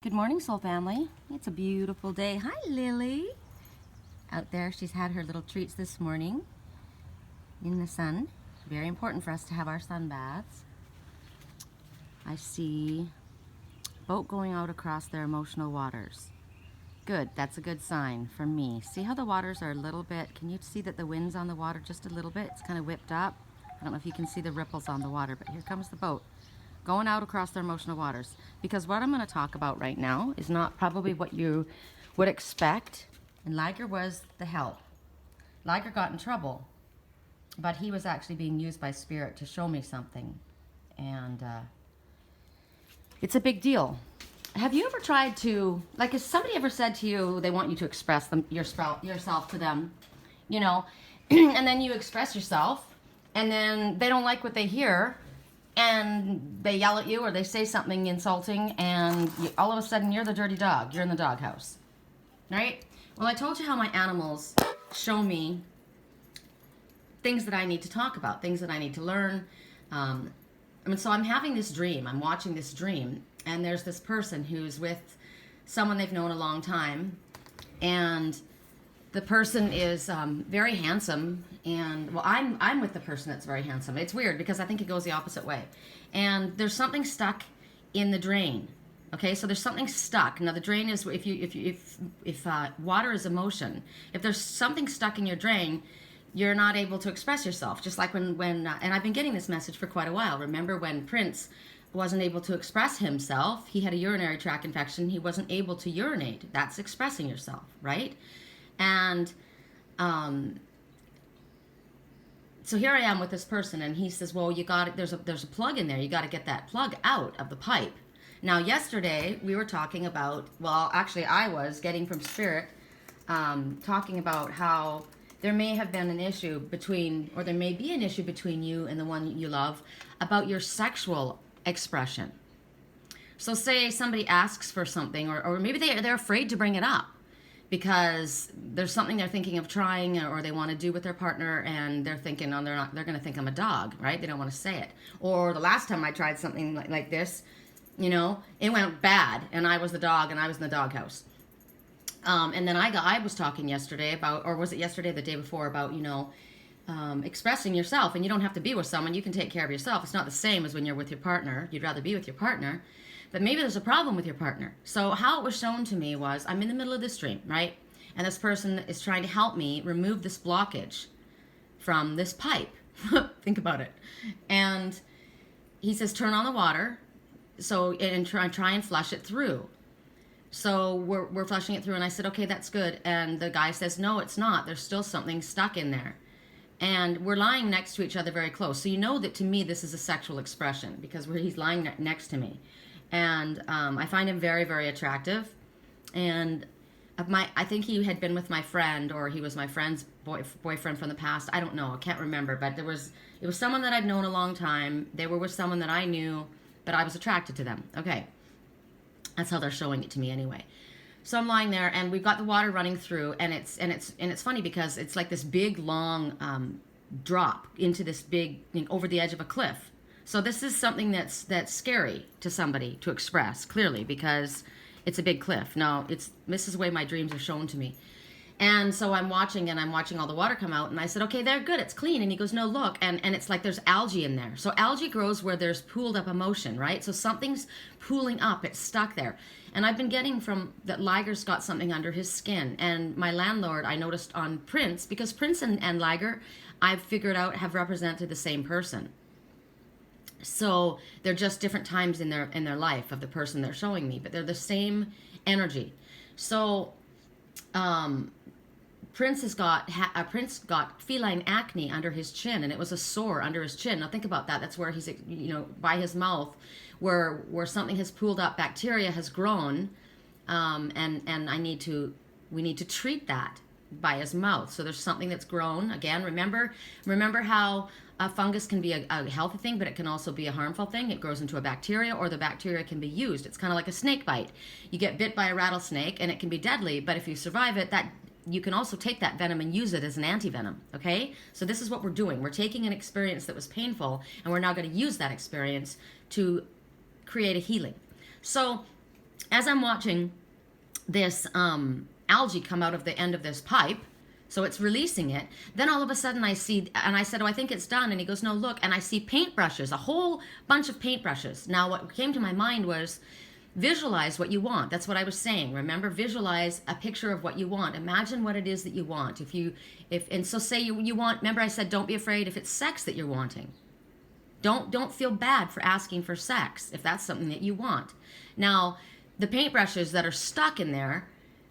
Good morning, soul family. It's a beautiful day. Hi, Lily. Out there, she's had her little treats this morning in the sun. Very important for us to have our sun baths. I see a boat going out across their emotional waters. Good, that's a good sign for me. See how the waters are a little bit, can you see that the wind's on the water just a little bit? It's kind of whipped up. I don't know if you can see the ripples on the water, but here comes the boat. Going out across their emotional waters. Because what I'm going to talk about right now is not probably what you would expect. And Liger was the help. Liger got in trouble, but he was actually being used by Spirit to show me something. And it's a big deal. Have you ever tried to, like, has somebody ever said to you they want you to express yourself to them, you know, and then you express yourself, and then they don't like what they hear, and they yell at you or they say something insulting, and all of a sudden you're the dirty dog. You're in the doghouse, right? Well, I told you how my animals show me things that I need to talk about, things that I need to learn. So I'm having this dream. I'm watching this dream, and there's this person who's with someone they've known a long time, and the person is very handsome, and well, I'm with the person that's very handsome. It's weird because I think it goes the opposite way. And there's something stuck in the drain. Okay, so there's something stuck. Now the drain is if water is emotion. If there's something stuck in your drain, you're not able to express yourself. Just like when and I've been getting this message for quite a while. Remember when Prince wasn't able to express himself? He had a urinary tract infection. He wasn't able to urinate. That's expressing yourself, right? And so here I am with this person, and he says, well, you got it. There's a plug in there. You got to get that plug out of the pipe. Now, yesterday we were talking about, well, actually I was getting from Spirit, talking about how there may have been an issue between, or there may be an issue between you and the one you love about your sexual expression. So say somebody asks for something, or maybe they're afraid to bring it up, because there's something they're thinking of trying or they want to do with their partner, and they're thinking, oh, they're going to think I'm a dog, right? They don't want to say it. Or the last time I tried something like this, you know, it went bad, and I was the dog, and I was in the doghouse. And then I was talking yesterday about, or was it yesterday, the day before, about, you know, expressing yourself, and you don't have to be with someone. You can take care of yourself. It's not the same as when you're with your partner. You'd rather be with your partner. But maybe there's a problem with your partner. So how it was shown to me was, I'm in the middle of this dream, right? And this person is trying to help me remove this blockage from this pipe. Think about it. And he says, turn on the water, and try and flush it through. So we're flushing it through, and I said, okay, that's good. And the guy says, no, it's not. There's still something stuck in there. And we're lying next to each other very close. So you know that to me this is a sexual expression, because he's lying next to me. And I find him very, very attractive. And I think he had been with my friend, or he was my friend's boyfriend from the past. I don't know. I can't remember. But it was someone that I'd known a long time. They were with someone that I knew, but I was attracted to them. Okay. That's how they're showing it to me anyway. So I'm lying there, and we've got the water running through, and it's funny because it's like this big, long drop into this big, over the edge of a cliff. So this is something that's scary to somebody to express clearly, because it's a big cliff. Now, this is the way my dreams are shown to me. And so I'm watching all the water come out, and I said, okay, they're good, it's clean. And he goes, no, look, and it's like there's algae in there. So algae grows where there's pooled up emotion, right? So something's pooling up, it's stuck there. And I've been getting from that Liger's got something under his skin. And my landlord, I noticed on Prince, because Prince and Liger, I've figured out, have represented the same person. So they're just different times in their life of the person they're showing me, but they're the same energy. So Prince got feline acne under his chin, and it was a sore under his chin. Now think about that. That's where he's, you know, by his mouth, where something has pooled up, bacteria has grown, and we need to treat that by his mouth. So there's something that's grown. Again, remember how a fungus can be a healthy thing, but it can also be a harmful thing. It grows into a bacteria, or the bacteria can be used. It's kind of like a snake bite. You get bit by a rattlesnake, and it can be deadly, but if you survive it, you can also take that venom and use it as an anti-venom, okay? So this is what we're doing. We're taking an experience that was painful, and we're now going to use that experience to create a healing. So as I'm watching this algae come out of the end of this pipe, so it's releasing it, then all of a sudden I see, and I said, oh, I think it's done. And he goes, no, look. And I see paintbrushes, a whole bunch of paintbrushes. Now, what came to my mind was, visualize what you want. That's what I was saying. Remember, visualize a picture of what you want. Imagine what it is that you want. And so say you want, remember I said, don't be afraid if it's sex that you're wanting. Don't feel bad for asking for sex if that's something that you want. Now, the paintbrushes that are stuck in there,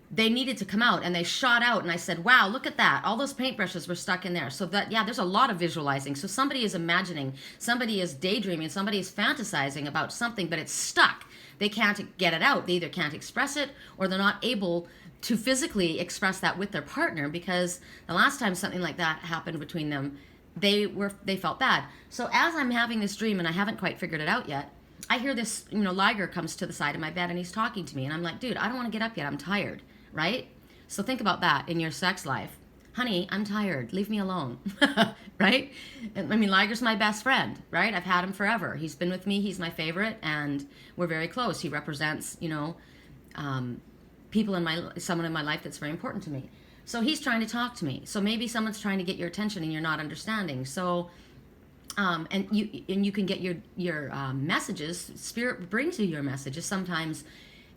they needed to come out, and they shot out, and I said, wow, look at that. All those paintbrushes were stuck in there. So that, yeah, there's a lot of visualizing. So somebody is imagining, somebody is daydreaming, somebody is fantasizing about something, but it's stuck. They can't get it out. They either can't express it, or they're not able to physically express that with their partner, because the last time something like that happened between them, they felt bad. So as I'm having this dream, and I haven't quite figured it out yet, I hear this, Liger comes to the side of my bed, and he's talking to me, and I'm like, dude, I don't want to get up yet. I'm tired, right? So think about that in your sex life. Honey, I'm tired. Leave me alone, right? I mean, Liger's my best friend, right? I've had him forever. He's been with me. He's my favorite, and we're very close. He represents, someone in my life that's very important to me. So he's trying to talk to me. So maybe someone's trying to get your attention and you're not understanding. So, and you can get your messages. Spirit brings you your messages sometimes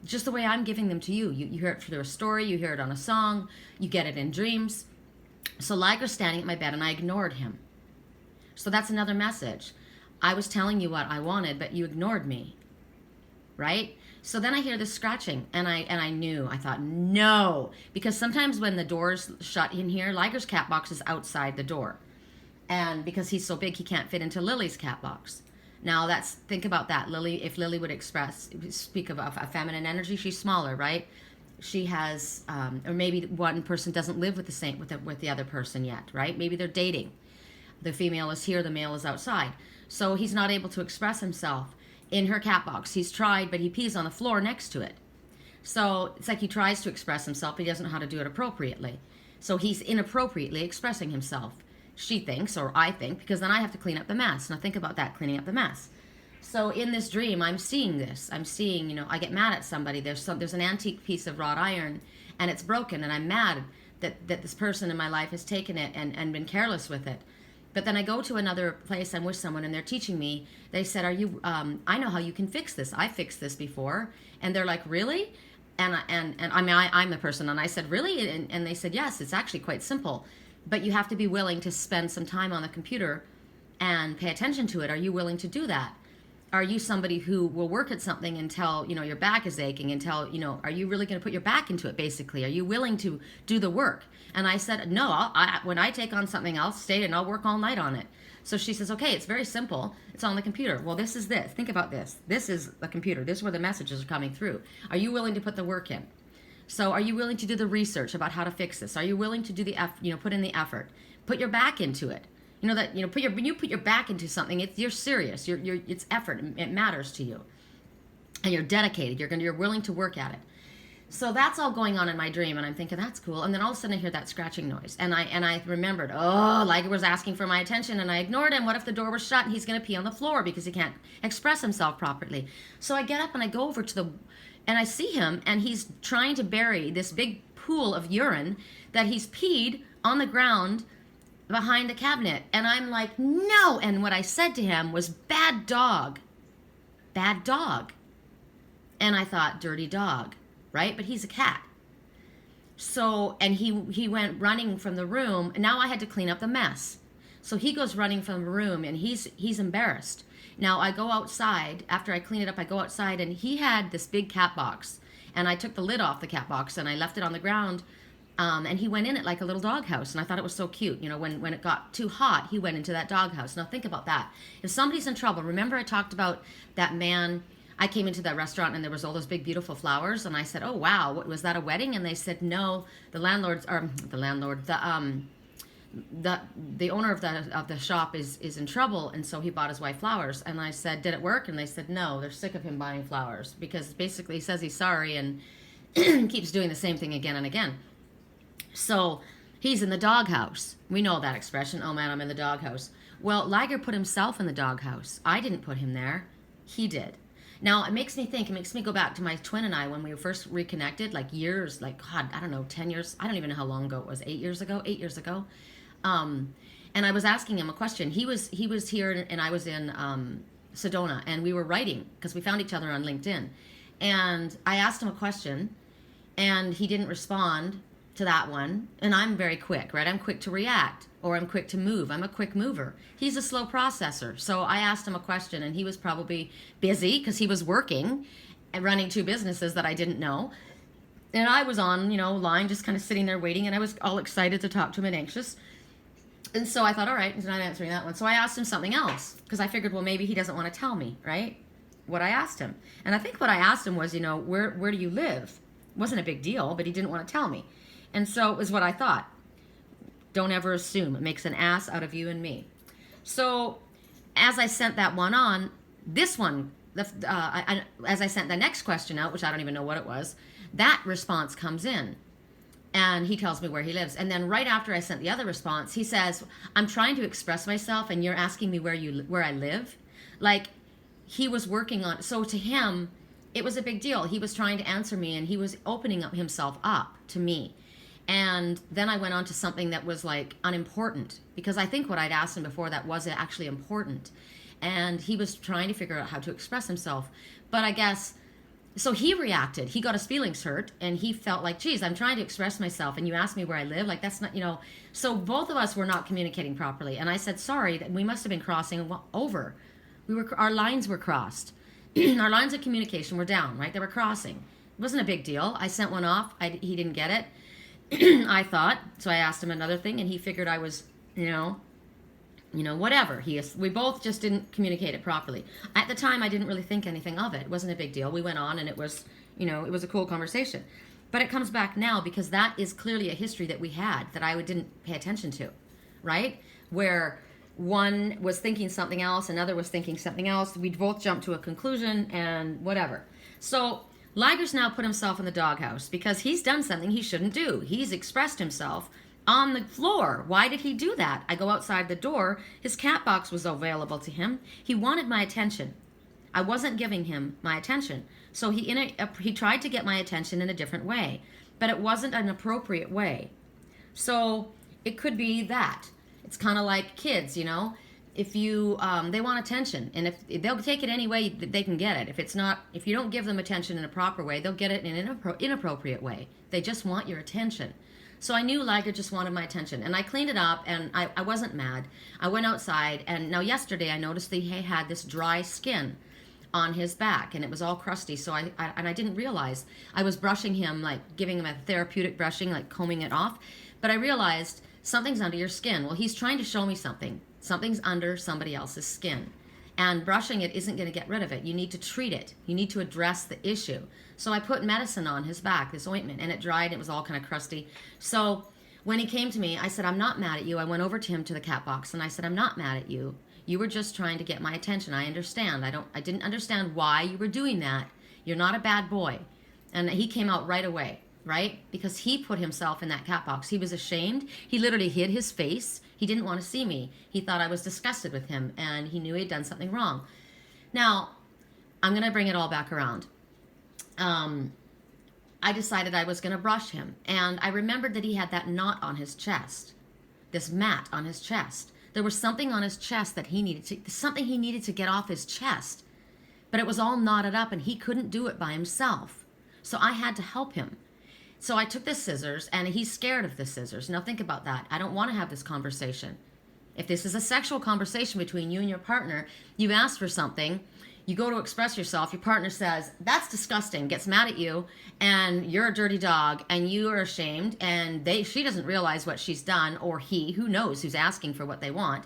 just the way I'm giving them to you. You hear it through a story. You hear it on a song. You get it in dreams. So Liger's standing at my bed, and I ignored him. So that's another message. I was telling you what I wanted, but you ignored me, right? So then I hear this scratching, and I knew. I thought, no, because sometimes when the door's shut in here, Liger's cat box is outside the door, and because he's so big, he can't fit into Lily's cat box. Now think about that. Lily, if Lily would speak of a feminine energy, she's smaller, right? She has, or maybe one person doesn't live with the other person yet, right? Maybe they're dating. The female is here, the male is outside. So he's not able to express himself in her cat box. He's tried, but he pees on the floor next to it. So it's like he tries to express himself, but he doesn't know how to do it appropriately. So he's inappropriately expressing himself. She thinks, or I think, because then I have to clean up the mess. Now think about that, cleaning up the mess. So in this dream, I'm seeing this. I'm seeing, I get mad at somebody. There's an antique piece of wrought iron, and it's broken, and I'm mad that this person in my life has taken it and been careless with it. But then I go to another place, I'm with someone, and they're teaching me. They said, I know how you can fix this. I fixed this before. And they're like, really? And I'm the person, and I said, really? And they said, yes, it's actually quite simple. But you have to be willing to spend some time on the computer and pay attention to it. Are you willing to do that? Are you somebody who will work at something until, your back is aching, until, are you really going to put your back into it, basically? Are you willing to do the work? And I said, no, when I take on something, I'll stay and I'll work all night on it. So she says, okay, it's very simple. It's on the computer. Well, this is this. Think about this. This is the computer. This is where the messages are coming through. Are you willing to put the work in? So are you willing to do the research about how to fix this? Are you willing to do put in the effort? Put your back into it. When you put your back into something, you're serious. It's effort. It matters to you, and you're dedicated. You're willing to work at it. So that's all going on in my dream, and I'm thinking that's cool. And then all of a sudden I hear that scratching noise, and I remembered, Liger was asking for my attention, and I ignored him. What if the door was shut and he's going to pee on the floor because he can't express himself properly? So I get up and I go over and I see him, and he's trying to bury this big pool of urine that he's peed on the ground behind the cabinet. And I'm like, no. And what I said to him was, bad dog. Bad dog. And I thought, dirty dog, right? But he's a cat. So, and he went running from the room. And now I had to clean up the mess. So he goes running from the room, and he's embarrassed. Now I go outside. After I clean it up, I go outside, and he had this big cat box. And I took the lid off the cat box, and I left it on the ground. And he went in it like a little doghouse, and I thought it was so cute. When it got too hot, he went into that doghouse. Now think about that. If somebody's in trouble, remember I talked about that man. I came into that restaurant, and there was all those big, beautiful flowers, and I said, "Oh wow, was that a wedding?" And they said, "No, the owner of the shop is in trouble, and so he bought his wife flowers." And I said, "Did it work?" And they said, "No, they're sick of him buying flowers because basically he says he's sorry and keeps doing the same thing again and again." So he's in the doghouse. We know that expression. Oh man, I'm in the doghouse. Well, Liger put himself in the doghouse. I didn't put him there. He did. Now it makes me think, it makes me go back to my twin and I when we first reconnected, like years, like God, I don't know, 10 years. I don't even know how long ago it was. 8 years ago. 8 years ago. And I was asking him a question. He was here and I was in Sedona, and we were writing because we found each other on LinkedIn. And I asked him a question, and he didn't respond to that one. And I'm very quick, right? I'm quick to react, or I'm quick to move. I'm a quick mover. He's a slow processor. So I asked him a question, and he was probably busy because he was working and running 2 businesses that I didn't know. And I was on, line, just kind of sitting there waiting, and I was all excited to talk to him and anxious. And so I thought, all right, he's not answering that one. So I asked him something else because I figured, well, maybe he doesn't want to tell me, right? What I asked him. And I think what I asked him was, where do you live? It wasn't a big deal, but he didn't want to tell me. And so it was what I thought. Don't ever assume. It makes an ass out of you and me. So as I sent that one on, this one, as I sent the next question out, which I don't even know what it was, that response comes in. And he tells me where he lives. And then right after I sent the other response, he says, I'm trying to express myself and you're asking me where I live. Like, he was working on, so to him, it was a big deal. He was trying to answer me, and he was opening up himself up to me. And then I went on to something that was like unimportant, because I think what I'd asked him before that was actually important. And he was trying to figure out how to express himself. But I guess, so he reacted. He got his feelings hurt, and he felt like, geez, I'm trying to express myself, and you asked me where I live. Like, that's not, So both of us were not communicating properly. And I said, sorry, that we must have been crossing over. Our lines were crossed. Our lines of communication were down, right? They were crossing. It wasn't a big deal. I sent one off. He didn't get it. I thought. So I asked him another thing, and he figured I was, whatever. We both just didn't communicate it properly. At the time, I didn't really think anything of it. It wasn't a big deal. We went on, and it was, it was a cool conversation. But it comes back now because that is clearly a history that we had that I didn't pay attention to, right? Where one was thinking something else, another was thinking something else. We'd both jumped to a conclusion and whatever. So Liger's now put himself in the doghouse because he's done something he shouldn't do. He's expressed himself on the floor. Why did he do that? I go outside the door. His cat box was available to him. He wanted my attention. I wasn't giving him my attention. So he tried to get my attention in a different way, but it wasn't an appropriate way. So it could be that. It's kind of like kids, if you, they want attention, and if they'll take it any way they can get it. If you don't give them attention in a proper way, they'll get it in an inappropriate way. They just want your attention. So I knew Liger just wanted my attention, and I cleaned it up, and I wasn't mad. I went outside, and now yesterday I noticed that he had this dry skin on his back, and it was all crusty. So I didn't realize. I was brushing him, like giving him a therapeutic brushing, like combing it off, but I realized something's under your skin. Well, he's trying to show me something. Something's under somebody else's skin. And brushing it isn't going to get rid of it. You need to treat it. You need to address the issue. So I put medicine on his back, this ointment, and it dried. It was all kind of crusty. So when he came to me, I said, I'm not mad at you. I went over to him to the cat box, and I said, I'm not mad at you. You were just trying to get my attention. I understand. I didn't understand why you were doing that. You're not a bad boy. And he came out right away. Right? Because he put himself in that cat box. He was ashamed. He literally hid his face. He didn't want to see me. He thought I was disgusted with him, and he knew he had done something wrong. Now, I'm going to bring it all back around. I decided I was going to brush him, and I remembered that he had that knot on his chest, this mat on his chest. There was something on his chest that he needed to get off his chest, but it was all knotted up, and he couldn't do it by himself. So I had to help him. So I took the scissors, and he's scared of the scissors. Now think about that. I don't want to have this conversation. If this is a sexual conversation between you and your partner, you've asked for something, you go to express yourself, your partner says, that's disgusting, gets mad at you, and you're a dirty dog, and you are ashamed, and she doesn't realize what she's done, or he, who knows who's asking for what they want,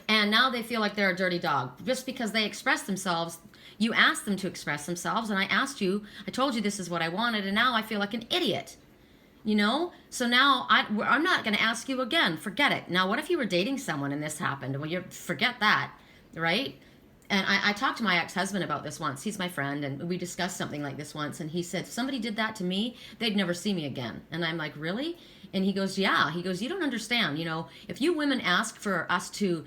and now they feel like they're a dirty dog. Just because they express themselves, you asked them to express themselves, and I told you this is what I wanted, and now I feel like an idiot. So now I'm not going to ask you again. Forget it. Now, what if you were dating someone and this happened? Well, forget that, right? And I talked to my ex-husband about this once. He's my friend, and we discussed something like this once. And he said, if somebody did that to me, they'd never see me again. And I'm like, really? And he goes, yeah. He goes, you don't understand. If you women ask for us to,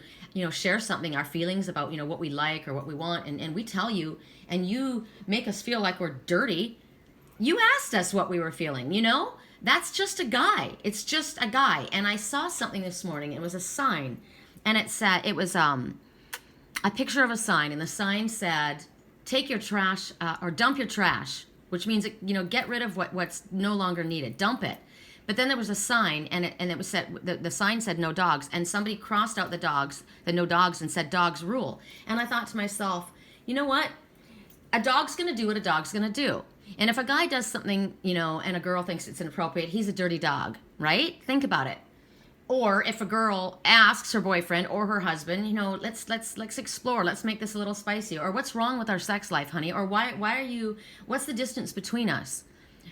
share something, our feelings about, what we like or what we want, and we tell you, and you make us feel like we're dirty, you asked us what we were feeling, That's just a guy. It's just a guy. And I saw something this morning. It was a sign. And it was a picture of a sign, and the sign said, take your trash or dump your trash, which means, get rid of what's no longer needed. Dump it. But then there was a sign, and it was said, the sign said no dogs, and somebody crossed out the no dogs, and said dogs rule. And I thought to myself, you know what? A dog's going to do what a dog's going to do. And if a guy does something, and a girl thinks it's inappropriate, he's a dirty dog, right? Think about it. Or if a girl asks her boyfriend or her husband, let's explore, let's make this a little spicy. Or what's wrong with our sex life, honey? Or what's the distance between us?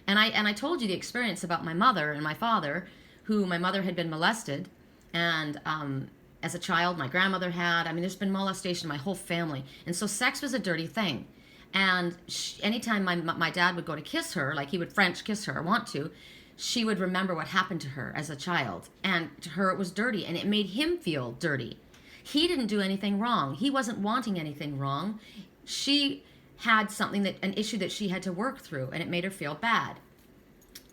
And I told you the experience about my mother and my father, who my mother had been molested. And as a child, my grandmother had. There's been molestation in my whole family. And so sex was a dirty thing. And anytime my dad would go to kiss her, like he would French kiss her or want to, she would remember what happened to her as a child. And to her, it was dirty, and it made him feel dirty. He didn't do anything wrong. He wasn't wanting anything wrong. She had an issue that she had to work through, and it made her feel bad.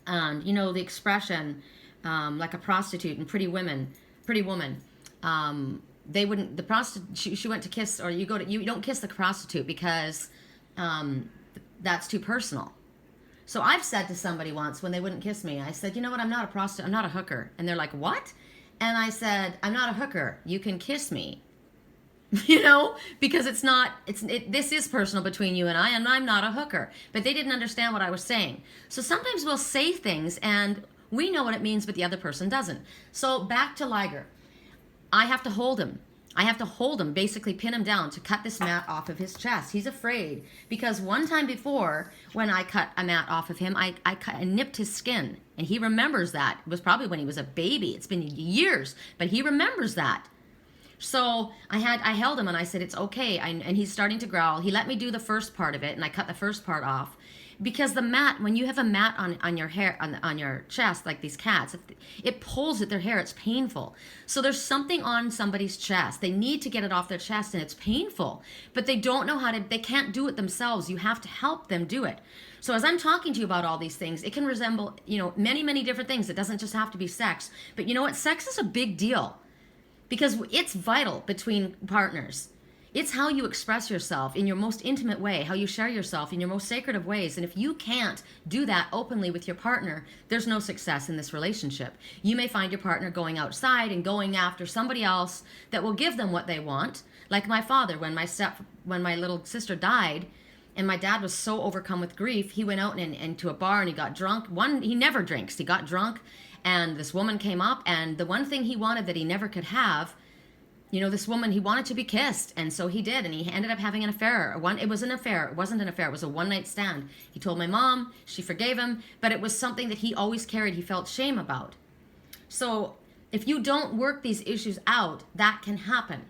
And, the expression, like a prostitute and Pretty Woman, they wouldn't, she went to kiss, or you don't kiss the prostitute because that's too personal. So I've said to somebody once when they wouldn't kiss me, I said, you know what, I'm not a prostitute, I'm not a hooker. And they're like, what? And I said, I'm not a hooker. You can kiss me. Because this is personal between you and I'm not a hooker. But they didn't understand what I was saying. So sometimes we'll say things and we know what it means, but the other person doesn't. So back to Liger. I have to hold him. Basically pin him down to cut this mat off of his chest. He's afraid because one time before when I cut a mat off of him, I nipped his skin, and he remembers that. It was probably when he was a baby. It's been years, but he remembers that. So I held him and I said, it's okay. And he's starting to growl. He let me do the first part of it, and I cut the first part off. Because the mat, when you have a mat on your hair, on your chest, like these cats, it pulls at their hair, it's painful. So there's something on somebody's chest. They need to get it off their chest, and it's painful. But they don't know they can't do it themselves. You have to help them do it. So as I'm talking to you about all these things, it can resemble, many, many different things. It doesn't just have to be sex. But you know what? Sex is a big deal because it's vital between partners. It's how you express yourself in your most intimate way, how you share yourself in your most sacred of ways. And if you can't do that openly with your partner, there's no success in this relationship. You may find your partner going outside and going after somebody else that will give them what they want. Like my father, when my little sister died, and my dad was so overcome with grief, he went out into a bar and he got drunk. He never drinks. He got drunk, and this woman came up, and the one thing he wanted that he never could have, this woman, he wanted to be kissed, and so he did, and he ended up having an affair. It was an affair. It wasn't an affair. It was a one-night stand. He told my mom. She forgave him, but it was something that he always carried. He felt shame about. So if you don't work these issues out, that can happen.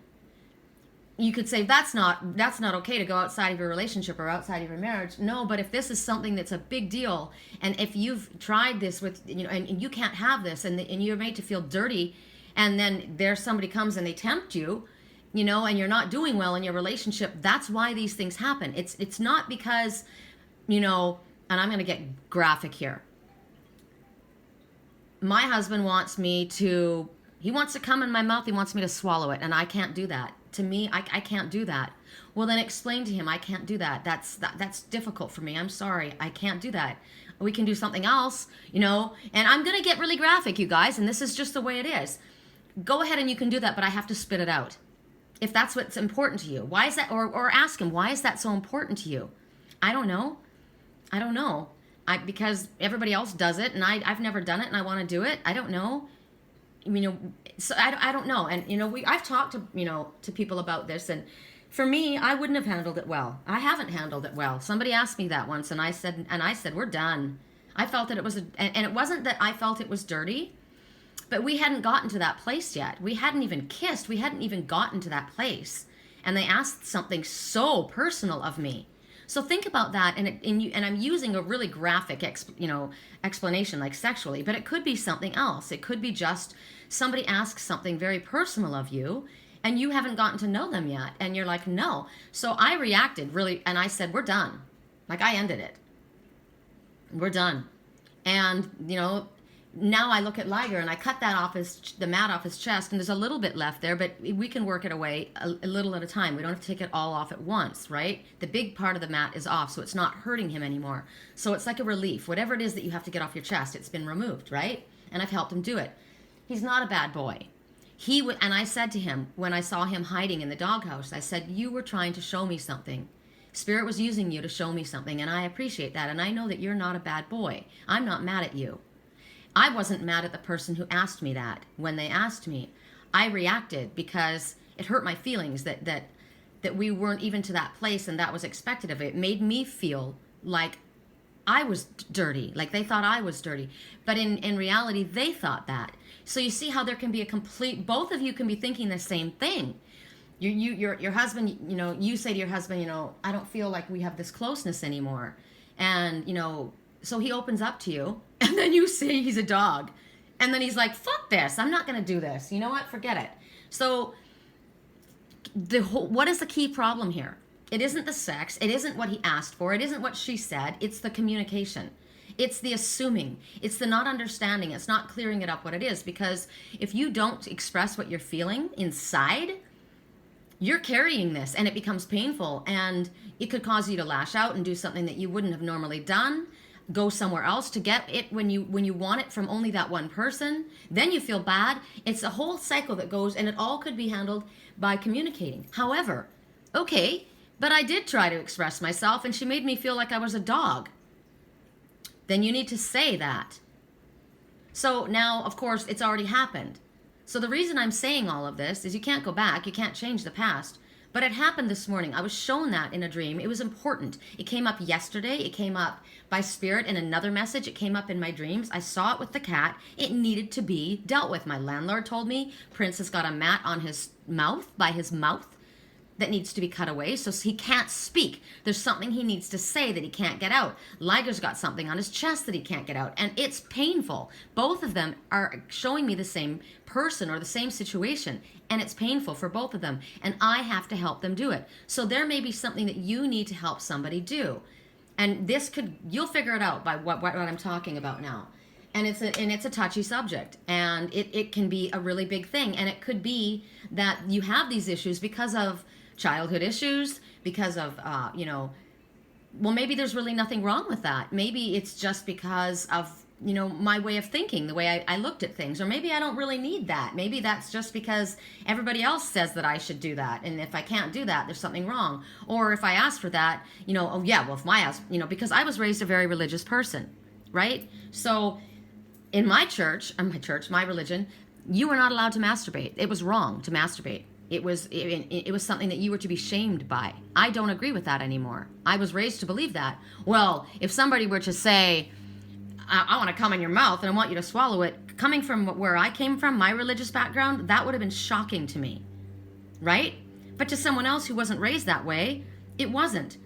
You could say that's not okay to go outside of your relationship or outside of your marriage. No, but if this is something that's a big deal, and if you've tried this with, and you can't have this, and you're made to feel dirty, and then there's somebody comes and they tempt you, and you're not doing well in your relationship, that's why these things happen. It's not because, and I'm going to get graphic here. My husband wants to come in my mouth, he wants me to swallow it, and I can't do that. To me, I can't do that. Well, then explain to him, I can't do that. That's difficult for me. I'm sorry, I can't do that. We can do something else, and I'm going to get really graphic, you guys, and this is just the way it is. Go ahead and you can do that, but I have to spit it out. If that's what's important to you. Why is that? Or ask him, why is that so important to you? I don't know. Because everybody else does it, and I've never done it, and I want to do it. I don't know. So I don't know. And, I've talked to people about this, and for me, I wouldn't have handled it well. I haven't handled it well. Somebody asked me that once, and I said, we're done. I felt that it was, and it wasn't that I felt it was dirty. But we hadn't gotten to that place yet. We hadn't even kissed. We hadn't even gotten to that place. and they asked something so personal of me. So think about that, and I'm using a really graphic, explanation like sexually, but it could be something else. It could be just somebody asks something very personal of you, and you haven't gotten to know them yet, and you're like, no. So I reacted really, and I said, we're done. Like, I ended it. We're done. And, now I look at Liger and I cut that off the mat off his chest, and there's a little bit left there, but we can work it away a little at a time. We don't have to take it all off at once, right? The big part of the mat is off, so it's not hurting him anymore. So it's like a relief. Whatever it is that you have to get off your chest, it's been removed, right? And I've helped him do it. He's not a bad boy. And I said to him, when I saw him hiding in the doghouse, I said, you were trying to show me something. Spirit was using you to show me something, and I appreciate that, and I know that you're not a bad boy. I'm not mad at you. I wasn't mad at the person who asked me that. When they asked me, I reacted because it hurt my feelings that we weren't even to that place, and that was expected of it. It made me feel like I was dirty, like they thought I was dirty. But in reality, they thought that. So you see how there can be both of you can be thinking the same thing. Your husband, you say to your husband, I don't feel like we have this closeness anymore. And, so he opens up to you, and then you say he's a dog. And then he's like, fuck this, I'm not going to do this. You know what? Forget it. So what is the key problem here? It isn't the sex. It isn't what he asked for. It isn't what she said. It's the communication. It's the assuming. It's the not understanding. It's not clearing it up what it is. Because if you don't express what you're feeling inside, you're carrying this, and it becomes painful, and it could cause you to lash out and do something that you wouldn't have normally done, go somewhere else to get it when you want it from only that one person. Then you feel bad. It's a whole cycle that goes, and it all could be handled by communicating. However, okay, but I did try to express myself, and she made me feel like I was a dog. Then you need to say that. So now, of course, it's already happened. So the reason I'm saying all of this is you can't go back, you can't change the past. But it happened this morning. I was shown that in a dream. It was important. It came up yesterday. It came up by spirit in another message. It came up in my dreams. I saw it with the cat. It needed to be dealt with. My landlord told me Prince has got a mat on his mouth, by his mouth, that needs to be cut away, so he can't speak. There's something he needs to say that he can't get out. Liger's got something on his chest that he can't get out, and it's painful. Both of them are showing me the same person or the same situation, and it's painful for both of them, and I have to help them do it. So there may be something that you need to help somebody do, and you'll figure it out by what I'm talking about now. And it's a touchy subject, and it can be a really big thing, and it could be that you have these issues because of childhood issues, because of, well, maybe there's really nothing wrong with that. Maybe it's just because of, my way of thinking, the way I looked at things. Or maybe I don't really need that. Maybe that's just because everybody else says that I should do that. And if I can't do that, there's something wrong. Or if I ask for that, oh yeah, well, because I was raised a very religious person, right? So in my religion, you were not allowed to masturbate. It was wrong to masturbate. It was something that you were to be shamed by. I don't agree with that anymore. I was raised to believe that. Well, if somebody were to say, I want to come in your mouth and I want you to swallow it, coming from where I came from, my religious background, that would have been shocking to me, right? But to someone else who wasn't raised that way, it wasn't.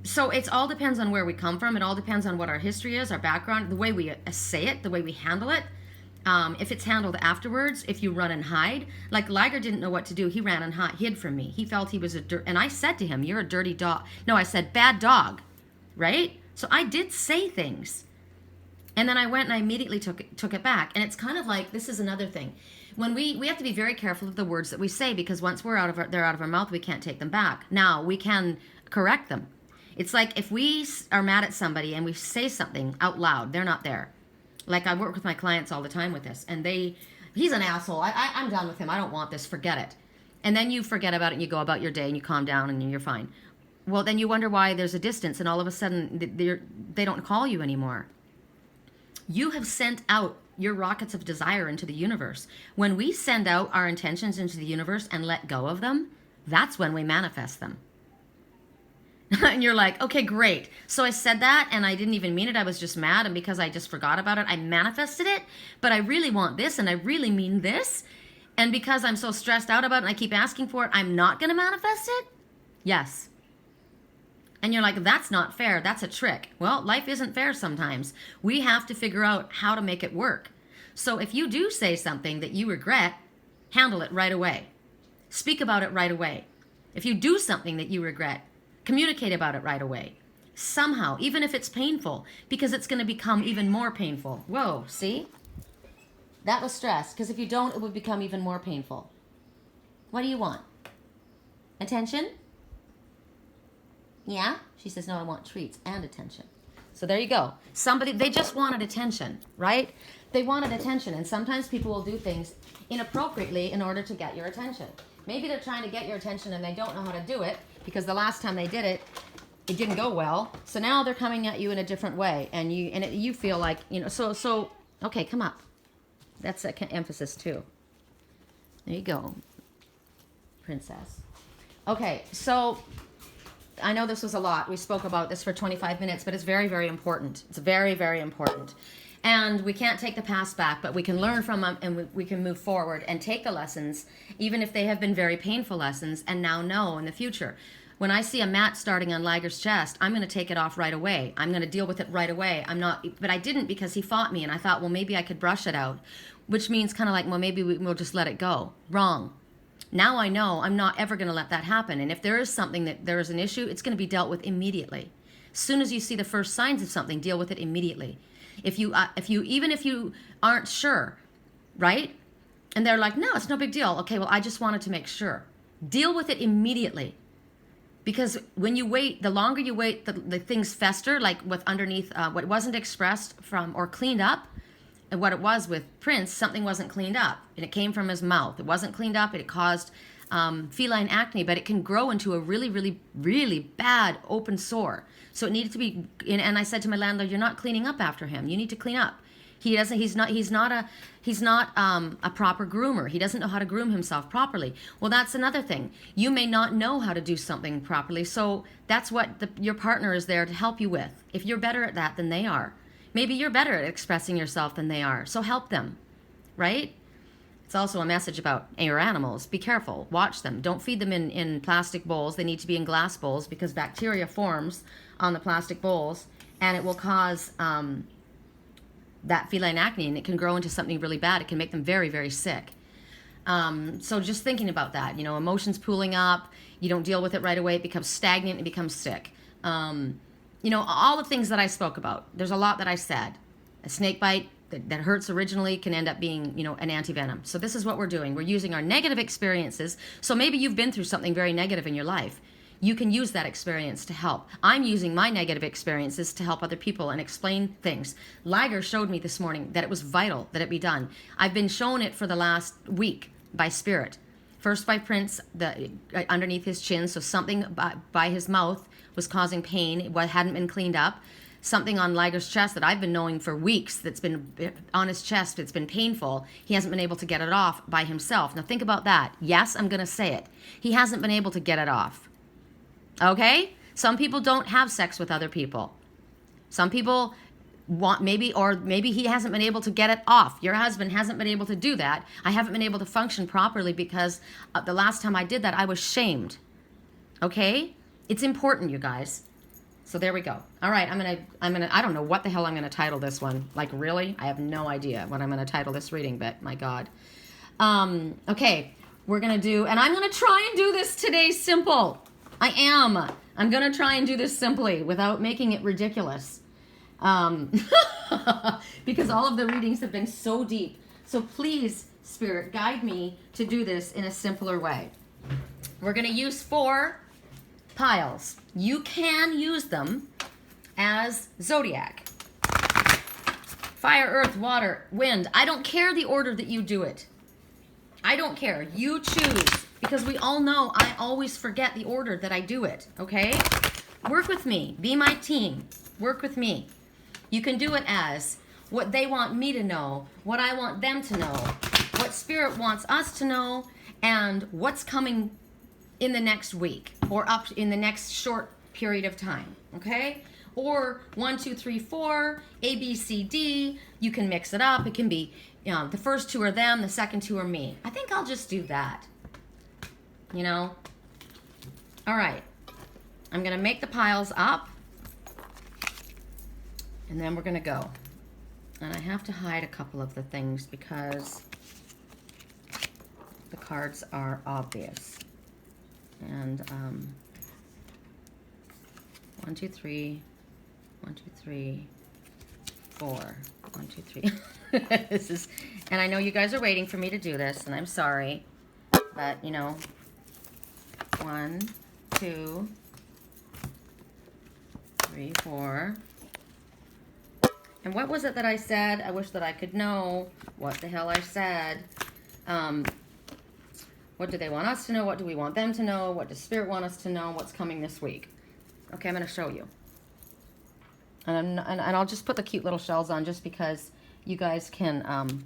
So it all depends on where we come from. It all depends on what our history is, our background, the way we say it, the way we handle it. If it's handled afterwards, if you run and hide, like Liger didn't know what to do. He ran and hid from me. He felt he was and I said to him, you're a dirty dog. No, I said, bad dog, right? So I did say things. And then I went and I immediately took it back. And it's kind of like, this is another thing. When we have to be very careful of the words that we say, because once they're out of our mouth, we can't take them back. Now, we can correct them. It's like if we are mad at somebody and we say something out loud, they're not there. Like I work with my clients all the time with this, and he's an asshole. I'm done with him. I don't want this. Forget it. And then you forget about it and you go about your day and you calm down and you're fine. Well, then you wonder why there's a distance and all of a sudden they don't call you anymore. You have sent out your rockets of desire into the universe. When we send out our intentions into the universe and let go of them, that's when we manifest them. And you're like, okay, great. So I said that and I didn't even mean it. I was just mad, and because I just forgot about it, I manifested it. But I really want this and I really mean this. And because I'm so stressed out about it and I keep asking for it, I'm not going to manifest it? Yes. And you're like, that's not fair. That's a trick. Well, life isn't fair sometimes. We have to figure out how to make it work. So if you do say something that you regret, handle it right away. Speak about it right away. If you do something that you regret, communicate about it right away. Somehow, even if it's painful, because it's going to become even more painful. Whoa, see? That was stress, because if you don't, it would become even more painful. What do you want? Attention? Yeah? She says, no, I want treats and attention. So there you go. Somebody, they just wanted attention, right? They wanted attention, and sometimes people will do things inappropriately in order to get your attention. Maybe they're trying to get your attention and they don't know how to do it because the last time they did it, it didn't go well. So now they're coming at you in a different way, and you feel like, so okay, come up. That's an emphasis too. There you go, princess. Okay, so I know this was a lot. We spoke about this for 25 minutes, but it's very, very important. It's very, very important. And we can't take the past back, but we can learn from them, and we can move forward and take the lessons, even if they have been very painful lessons, and now know in the future. When I see a mat starting on Liger's chest, I'm going to take it off right away. I'm going to deal with it right away. But I didn't, because he fought me, and I thought, well, maybe I could brush it out, which means kind of like, well, maybe we'll just let it go. Wrong. Now I know I'm not ever going to let that happen. And if there is something that there is an issue, it's going to be dealt with immediately. As soon as you see the first signs of something, deal with it immediately. Even if you aren't sure, right? And they're like, no, it's no big deal. Okay, well, I just wanted to make sure. Deal with it immediately. Because when you wait, the longer you wait, the things fester, like with underneath what wasn't expressed from or cleaned up. And what it was with Prince, something wasn't cleaned up. And it came from his mouth. It wasn't cleaned up. It caused feline acne, but it can grow into a really, really, really bad open sore. So it needed to be, and I said to my landlord, you're not cleaning up after him. You need to clean up. He's not a proper groomer. He doesn't know how to groom himself properly. Well, that's another thing. You may not know how to do something properly. So that's what your partner is there to help you with. If you're better at that than they are. Maybe you're better at expressing yourself than they are. So help them, right? It's also a message about your animals. Be careful. Watch them. Don't feed them in plastic bowls. They need to be in glass bowls because bacteria forms on the plastic bowls, and it will cause that feline acne, and it can grow into something really bad. It can make them very, very sick. So just thinking about that, emotions pooling up, you don't deal with it right away, it becomes stagnant, it becomes sick. All the things that I spoke about. There's a lot that I said. A snake bite that hurts originally can end up being, an antivenom. So this is what we're doing. We're using our negative experiences. So maybe you've been through something very negative in your life. You can use that experience to help. I'm using my negative experiences to help other people and explain things. Liger showed me this morning that it was vital that it be done. I've been shown it for the last week by Spirit. First by Prince, underneath his chin, so something by his mouth was causing pain. It hadn't been cleaned up. Something on Liger's chest that I've been knowing for weeks that's been on his chest. It's been painful. He hasn't been able to get it off by himself. Now think about that. Yes, I'm going to say it. He hasn't been able to get it off. Okay? Some people don't have sex with other people. Some people want maybe he hasn't been able to get it off. Your husband hasn't been able to do that. I haven't been able to function properly because the last time I did that, I was shamed. Okay? It's important, you guys. So there we go. All right, I don't know what the hell I'm gonna title this one. Like, really? I have no idea what I'm gonna title this reading, but my God. Okay, we're gonna do, and I'm gonna try and do this today simple. I am. I'm gonna try and do this simply without making it ridiculous. Because all of the readings have been so deep. So please, Spirit, guide me to do this in a simpler way. We're gonna use 4 piles. You can use them as zodiac. Fire, earth, water, wind. I don't care the order that you do it. I don't care. You choose. Because we all know I always forget the order that I do it. Okay? Work with me. Be my team. Work with me. You can do it as what they want me to know, what I want them to know, what Spirit wants us to know, and what's coming in the next week or up in the next short period of time, okay? Or 1, 2, 3, 4, A, B, C, D. You can mix it up. It can be, the first two are them, the second two are me. I think I'll just do that. All right. I'm going to make the piles up. And then we're going to go. And I have to hide a couple of the things because the cards are obvious. And 1, 2, 3, 1, 2, 3, 4, 1, 2, 3. This is, and I know you guys are waiting for me to do this, and I'm sorry, but 1, 2, 3, 4. And what was it that I said? I wish that I could know what the hell I said. What do they want us to know? What do we want them to know? What does Spirit want us to know? What's coming this week? Okay, I'm going to show you. And I'll just put the cute little shells on just because you guys can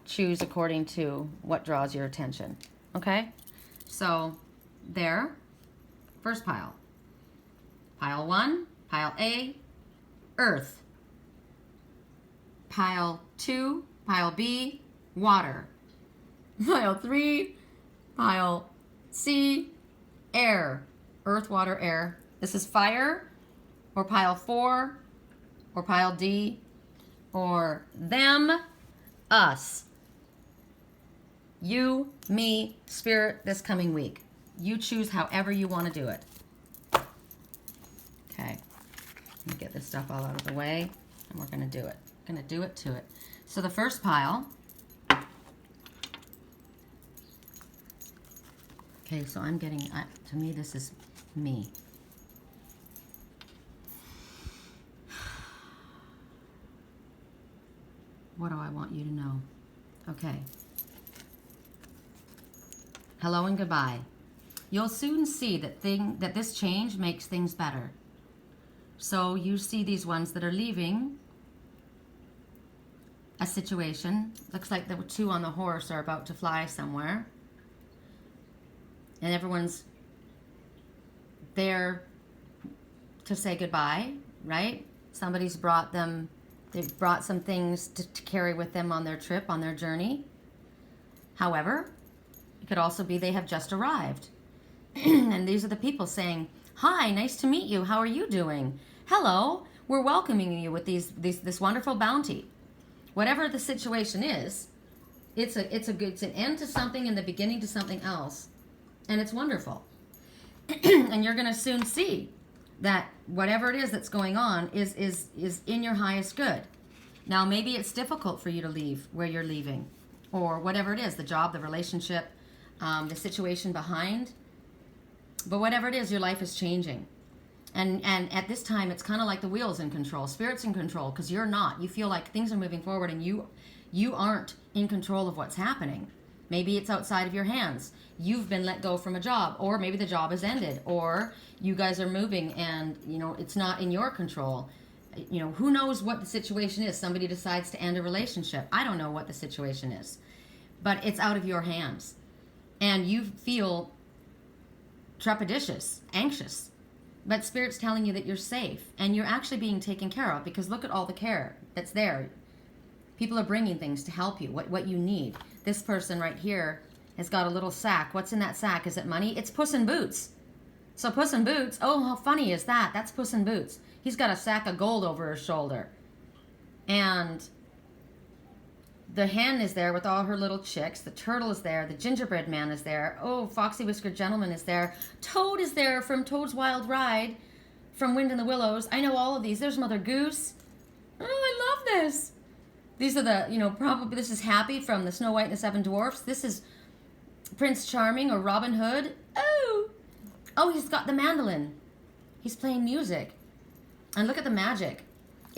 choose according to what draws your attention. Okay? So, there. First pile. Pile 1, pile A, Earth. Pile 2, pile B, water. Pile 3, pile C, air. Earth, water, air. This is fire, or pile 4, or pile D, or them, us. You, me, Spirit, this coming week. You choose however you want to do it. Okay. Let me get this stuff all out of the way, and we're going to do it. Going to do it to it. So the first pile. Okay, so I'm getting, to me, this is me. What do I want you to know? Okay. Hello and goodbye. You'll soon see that this change makes things better. So you see these ones that are leaving a situation. Looks like the two on the horse are about to fly somewhere. And everyone's there to say goodbye, right? Somebody's brought them, they've brought some things to carry with them on their trip, on their journey. However, it could also be they have just arrived. And these are the people saying, hi, nice to meet you. How are you doing? Hello, we're welcoming you with this wonderful bounty. Whatever the situation is, it's an end to something and the beginning to something else. And it's wonderful. And you're going to soon see that whatever it is that's going on is in your highest good. Now, maybe it's difficult for you to leave where you're leaving, or whatever it is, the job, the relationship, the situation behind. But whatever it is, your life is changing. And at this time, it's kind of like the wheel's in control. Spirit's in control because you're not. You feel like things are moving forward and you aren't in control of what's happening. Maybe it's outside of your hands. You've been let go from a job, or maybe the job has ended, or you guys are moving and, it's not in your control. Who knows what the situation is? Somebody decides to end a relationship. I don't know what the situation is, but it's out of your hands. And you feel trepidatious, anxious, but Spirit's telling you that you're safe and you're actually being taken care of, because look at all the care that's there. People are bringing things to help you, what you need. This person right here has got a little sack. What's in that sack? Is it money? It's Puss in Boots. So Puss in Boots, oh, how funny is that? That's Puss in Boots. He's got a sack of gold over his shoulder. And the hen is there with all her little chicks. The turtle is there. The gingerbread man is there. Oh, Foxy Whiskered Gentleman is there. Toad is there from Toad's Wild Ride, from Wind in the Willows. I know all of these. There's Mother Goose. Oh, I love this. These are the, probably this is Happy from the Snow White and the Seven Dwarfs. This is Prince Charming or Robin Hood. Oh, he's got the mandolin. He's playing music. And look at the magic.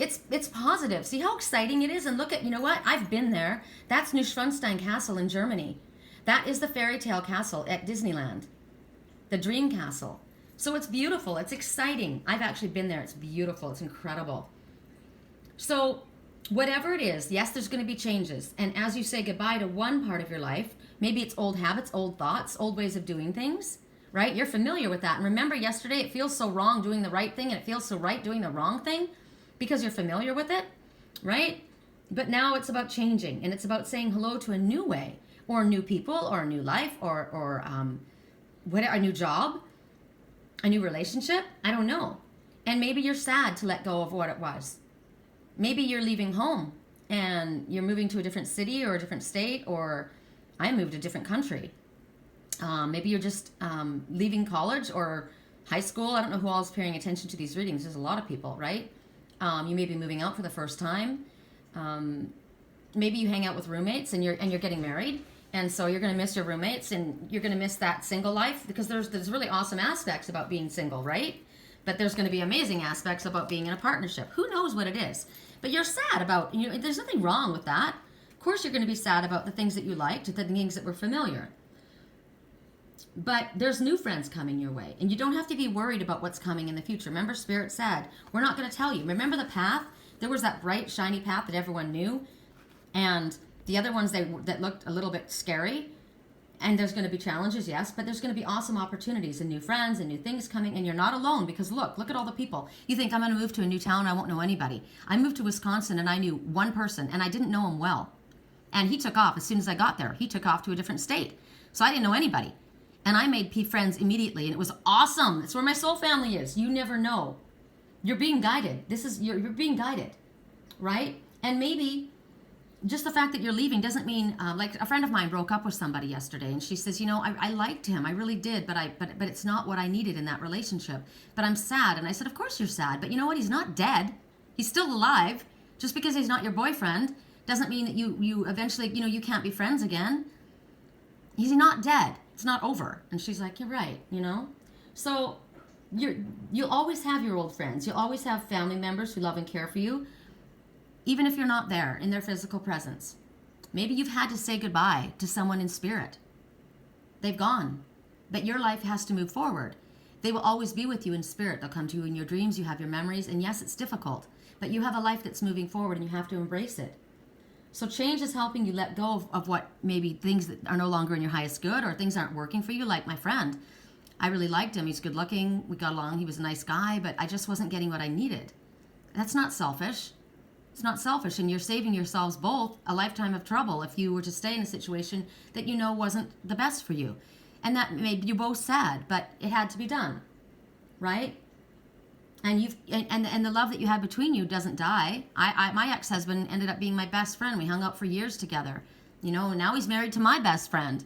It's positive. See how exciting it is? And look at, you know what? I've been there. That's Neuschwanstein Castle in Germany. That is the fairy tale castle at Disneyland. The Dream Castle. So it's beautiful. It's exciting. I've actually been there. It's beautiful. It's incredible. So whatever it is, yes, there's going to be changes. And as you say goodbye to one part of your life, maybe it's old habits, old thoughts, old ways of doing things, right? You're familiar with that. And remember yesterday, it feels so wrong doing the right thing and it feels so right doing the wrong thing because you're familiar with it, right? But now it's about changing, and it's about saying hello to a new way, or new people, or a new life, or what, a new job, a new relationship. I don't know. And maybe you're sad to let go of what it was. Maybe you're leaving home and you're moving to a different city or a different state, or I moved to a different country. Maybe you're just leaving college or high school. I don't know who all is paying attention to these readings. There's a lot of people, right? You may be moving out for the first time. Maybe you hang out with roommates and you're getting married, and so you're going to miss your roommates and you're going to miss that single life, because there's really awesome aspects about being single, right? But there's going to be amazing aspects about being in a partnership. Who knows what it is? But you're sad about, there's nothing wrong with that. Of course you're going to be sad about the things that you liked, the things that were familiar. But there's new friends coming your way, and you don't have to be worried about what's coming in the future. Remember, Spirit said, we're not going to tell you. Remember the path? There was that bright, shiny path that everyone knew, and the other ones that looked a little bit scary. And there's going to be challenges, yes, but there's going to be awesome opportunities and new friends and new things coming, and you're not alone, because look at all the people. You think, I'm going to move to a new town, I won't know anybody. I moved to Wisconsin, and I knew one person, and I didn't know him well. And he took off as soon as I got there. He took off to a different state. So I didn't know anybody. And I made friends immediately, and it was awesome. It's where my soul family is. You never know. You're being guided. You're being guided, right? And maybe just the fact that you're leaving doesn't mean, like a friend of mine broke up with somebody yesterday, and she says, I liked him, I really did, but it's not what I needed in that relationship. But I'm sad. And I said, of course you're sad, but you know what? He's not dead. He's still alive. Just because he's not your boyfriend doesn't mean that you eventually, you can't be friends again. He's not dead. It's not over. And she's like, you're right, So you'll always have your old friends. You'll always have family members who love and care for you, even if you're not there in their physical presence. Maybe you've had to say goodbye to someone in spirit. They've gone. But your life has to move forward. They will always be with you in spirit. They'll come to you in your dreams. You have your memories. And yes, it's difficult. But you have a life that's moving forward, and you have to embrace it. So change is helping you let go of what maybe things that are no longer in your highest good, or things aren't working for you, like my friend. I really liked him. He's good looking. We got along. He was a nice guy, but I just wasn't getting what I needed. That's not selfish. It's not selfish, and you're saving yourselves both a lifetime of trouble if you were to stay in a situation that wasn't the best for you. And that made you both sad, but it had to be done, right? And and the love that you had between you doesn't die. My ex-husband ended up being my best friend. We hung out for years together, and now he's married to my best friend.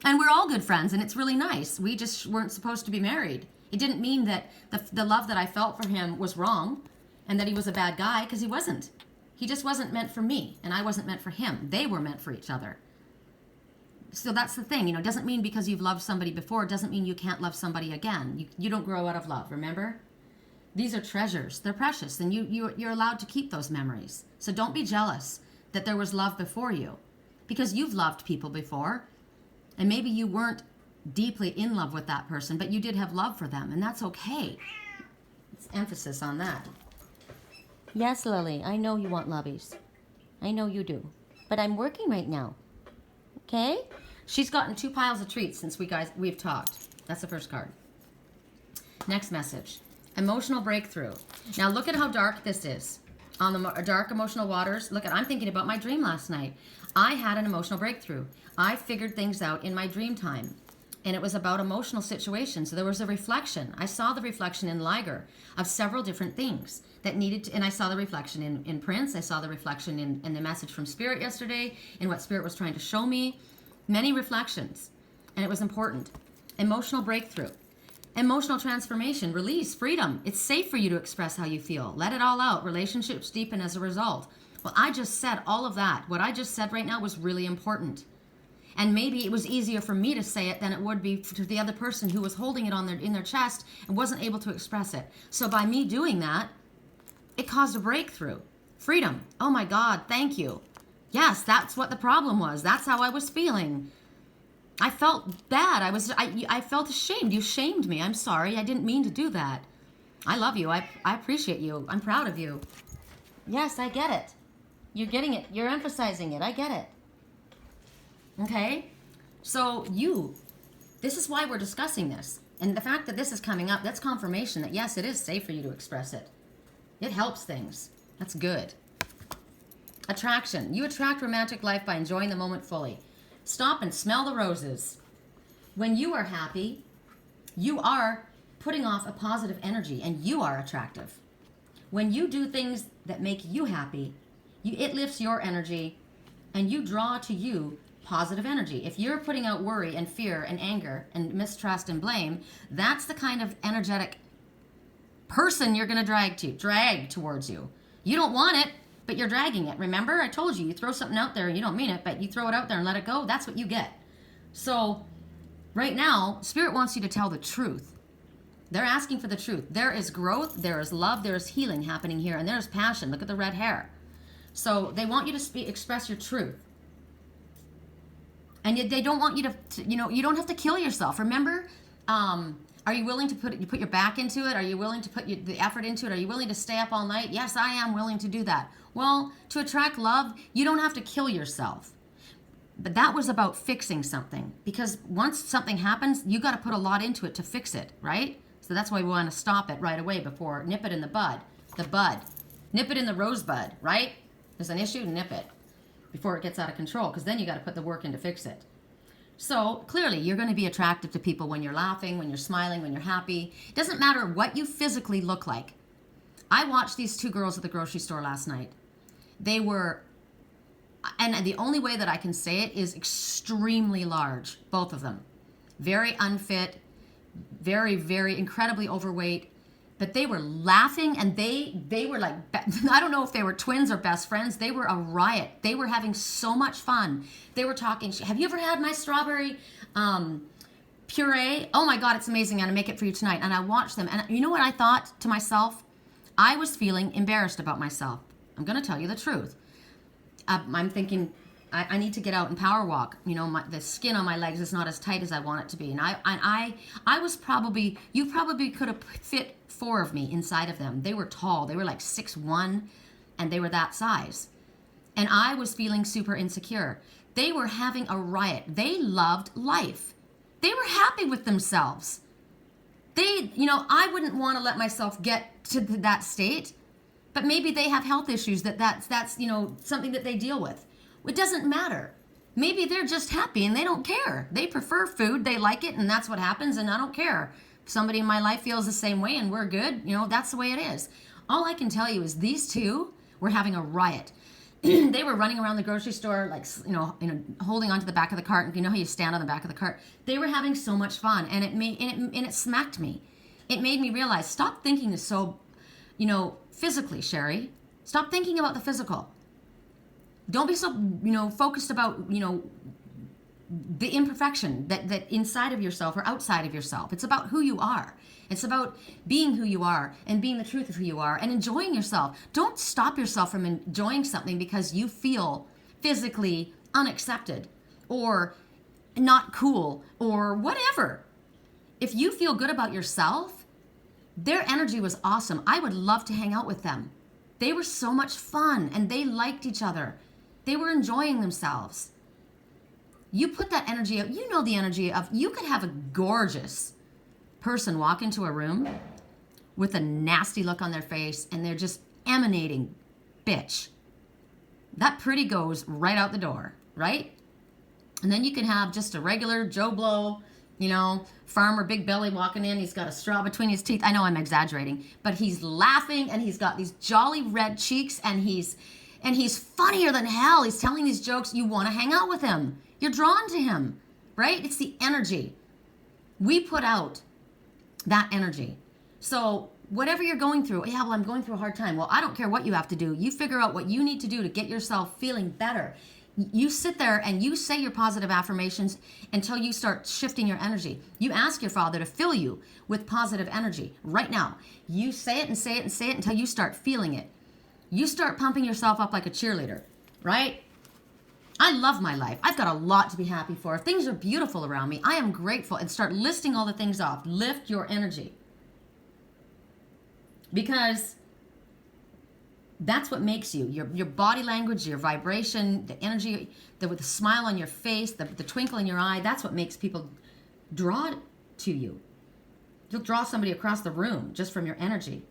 And we're all good friends, and it's really nice. We just weren't supposed to be married. It didn't mean that the love that I felt for him was wrong, and that he was a bad guy, because he wasn't. He just wasn't meant for me, and I wasn't meant for him. They were meant for each other. So that's the thing, it doesn't mean because you've loved somebody before, it doesn't mean you can't love somebody again. You don't grow out of love, remember? These are treasures. They're precious, and you're allowed to keep those memories. So don't be jealous that there was love before you, because you've loved people before, and maybe you weren't deeply in love with that person, but you did have love for them, and that's okay. It's emphasis on that. Yes, Lily, I know you want lovies. I know you do. But I'm working right now. Okay? She's gotten 2 piles of treats since we've talked. That's the first card. Next message. Emotional breakthrough. Now look at how dark this is. On the dark emotional waters, I'm thinking about my dream last night. I had an emotional breakthrough. I figured things out in my dream time. And it was about emotional situations. So there was a reflection. I saw the reflection in Liger of several different things that needed to, and I saw the reflection in Prince. I saw the reflection in the message from Spirit yesterday, in what Spirit was trying to show me. Many reflections. And it was important. Emotional breakthrough. Emotional transformation, release, freedom. It's safe for you to express how you feel. Let it all out. Relationships deepen as a result. Well, I just said all of that. What I just said right now was really important. And maybe it was easier for me to say it than it would be to the other person who was holding it in their chest and wasn't able to express it. So by me doing that, it caused a breakthrough. Freedom. Oh my God, thank you. Yes, that's what the problem was. That's how I was feeling. I felt bad. I felt ashamed. You shamed me. I'm sorry. I didn't mean to do that. I love you. I appreciate you. I'm proud of you. Yes, I get it. You're getting it. You're emphasizing it. I get it. Okay? So you This is why we're discussing this. And the fact that this is coming up, that's confirmation that yes, it is safe for you to express it. It helps things. That's good. Attraction. You attract romantic life by enjoying the moment fully. Stop and smell the roses. When you are happy, you are putting off a positive energy and you are attractive. When you do things that make you happy, it lifts your energy and you draw to you positive energy. If you're putting out worry and fear and anger and mistrust and blame, that's the kind of energetic person you're going to drag towards you. You don't want it, but you're dragging it. Remember, I told you, you throw something out there and you don't mean it, but you throw it out there and let it go, that's what you get. So right now, Spirit wants you to tell the truth. They're asking for the truth. There is growth, there is love, there is healing happening here, and there's passion. Look at the red hair. So they want you to express your truth. And yet they don't want you to, you don't have to kill yourself. Remember, are you willing to put your back into it? Are you willing to put the effort into it? Are you willing to stay up all night? Yes, I am willing to do that. Well, to attract love, you don't have to kill yourself. But that was about fixing something. Because once something happens, you got to put a lot into it to fix it, right? So that's why we want to stop it right away before, nip it in the bud. The bud. Nip it in the rosebud, right? There's an issue, nip it before it gets out of control, because then you got to put the work in to fix it. So clearly you're going to be attractive to people when you're laughing, when you're smiling, when you're happy. It doesn't matter what you physically look like. I watched these two girls at the grocery store last night. They were, and the only way that I can say it is extremely large, both of them. Very unfit, very, very incredibly overweight. But they were laughing and they were like, I don't know if they were twins or best friends. They were a riot. They were having so much fun. They were talking, have you ever had my strawberry puree? Oh my God, it's amazing. I'm gonna make it for you tonight. And I watched them. And you know what I thought to myself? I was feeling embarrassed about myself. I'm gonna tell you the truth. I'm thinking, I need to get out and power walk. The skin on my legs is not as tight as I want it to be. And I was probably, you probably could have fit 4 of me inside of them. They were tall. They were like 6'1", and they were that size. And I was feeling super insecure. They were having a riot. They loved life. They were happy with themselves. I wouldn't want to let myself get to that state, but maybe they have health issues that's something that they deal with. It doesn't matter. Maybe they're just happy and they don't care. They prefer food, they like it, and that's what happens, and I don't care. If somebody in my life feels the same way and we're good, that's the way it is. All I can tell you is these two were having a riot. They were running around the grocery store, like, holding onto the back of the cart. You know how you stand on the back of the cart? They were having so much fun, and it smacked me. It made me realize, stop thinking so, physically, Sherry. Stop thinking about the physical. Don't be so, focused about, the imperfection that inside of yourself or outside of yourself. It's about who you are. It's about being who you are and being the truth of who you are and enjoying yourself. Don't stop yourself from enjoying something because you feel physically unaccepted or not cool or whatever. If you feel good about yourself, their energy was awesome. I would love to hang out with them. They were so much fun and they liked each other. They were enjoying themselves. You put that energy out. The energy of, you could have a gorgeous person walk into a room with a nasty look on their face and they're just emanating bitch. That pretty goes right out the door, right? And then you can have just a regular Joe Blow, farmer, big belly walking in. He's got a straw between his teeth. I know I'm exaggerating, but he's laughing and he's got these jolly red cheeks and he's funnier than hell. He's telling these jokes. You want to hang out with him. You're drawn to him, right? It's the energy. We put out that energy. So whatever you're going through, I'm going through a hard time. Well, I don't care what you have to do. You figure out what you need to do to get yourself feeling better. You sit there and you say your positive affirmations until you start shifting your energy. You ask your Father to fill you with positive energy right now. You say it and say it and say it until you start feeling it. You start pumping yourself up like a cheerleader, right? I love my life. I've got a lot to be happy for. Things are beautiful around me. I am grateful. And start listing all the things off. Lift your energy. Because that's what makes you. Your body language, your vibration, the energy, with the smile on your face, the twinkle in your eye, that's what makes people draw to you. You'll draw somebody across the room just from your energy.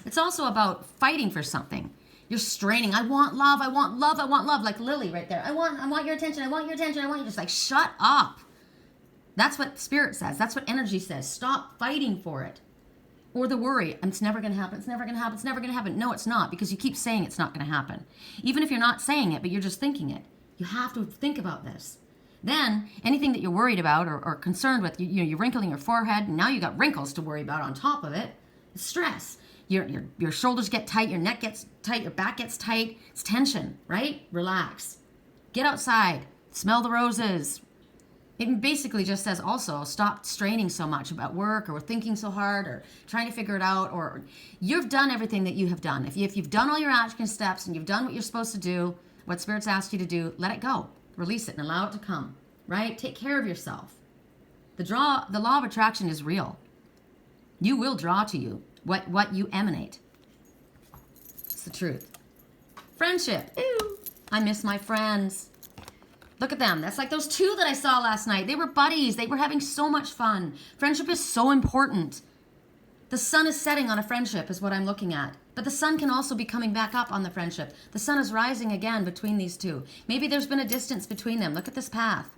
It's also about fighting for something. You're straining. I want love. I want love. I want love. Like Lily right there. I want your attention. I want your attention. I want you. Just like, shut up. That's what spirit says. That's what energy says. Stop fighting for it. Or the worry, it's never going to happen. It's never going to happen. It's never going to happen. No, it's not, because you keep saying it's not going to happen. Even if you're not saying it, but you're just thinking it. You have to think about this. Then anything that you're worried about or concerned with, you're wrinkling your forehead, and now you got wrinkles to worry about on top of it. It's stress. Your shoulders get tight, your neck gets tight, your back gets tight. It's tension, right? Relax. Get outside. Smell the roses. It basically just says also stop straining so much about work or thinking so hard or trying to figure it out, or you've done everything that you have done. If you've done all your action steps and you've done what you're supposed to do, what Spirit's asked you to do, let it go. Release it and allow it to come, right? Take care of yourself. The law of attraction is real. You will draw to you what you emanate. It's the truth. Friendship. Ew. I miss my friends. Look at them. That's like those two that I saw last night. They were buddies. They were having so much fun. Friendship is so important. The sun is setting on a friendship is what I'm looking at. But the sun can also be coming back up on the friendship. The sun is rising again between these two. Maybe there's been a distance between them. Look at this path.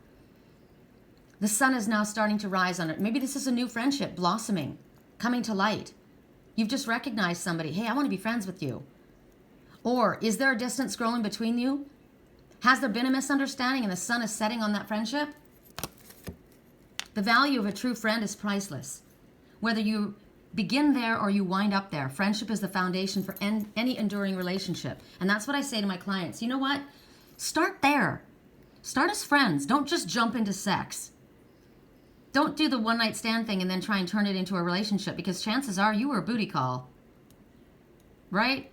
The sun is now starting to rise on it. Maybe this is a new friendship blossoming, coming to light. You've just recognized somebody. Hey, I want to be friends with you. Or is there a distance growing between you? Has there been a misunderstanding and the sun is setting on that friendship? The value of a true friend is priceless. Whether you begin there or you wind up there, friendship is the foundation for any enduring relationship. And that's what I say to my clients. You know what? Start there. Start as friends. Don't just jump into sex. Don't do the one-night stand thing and then try and turn it into a relationship, because chances are you were a booty call. Right?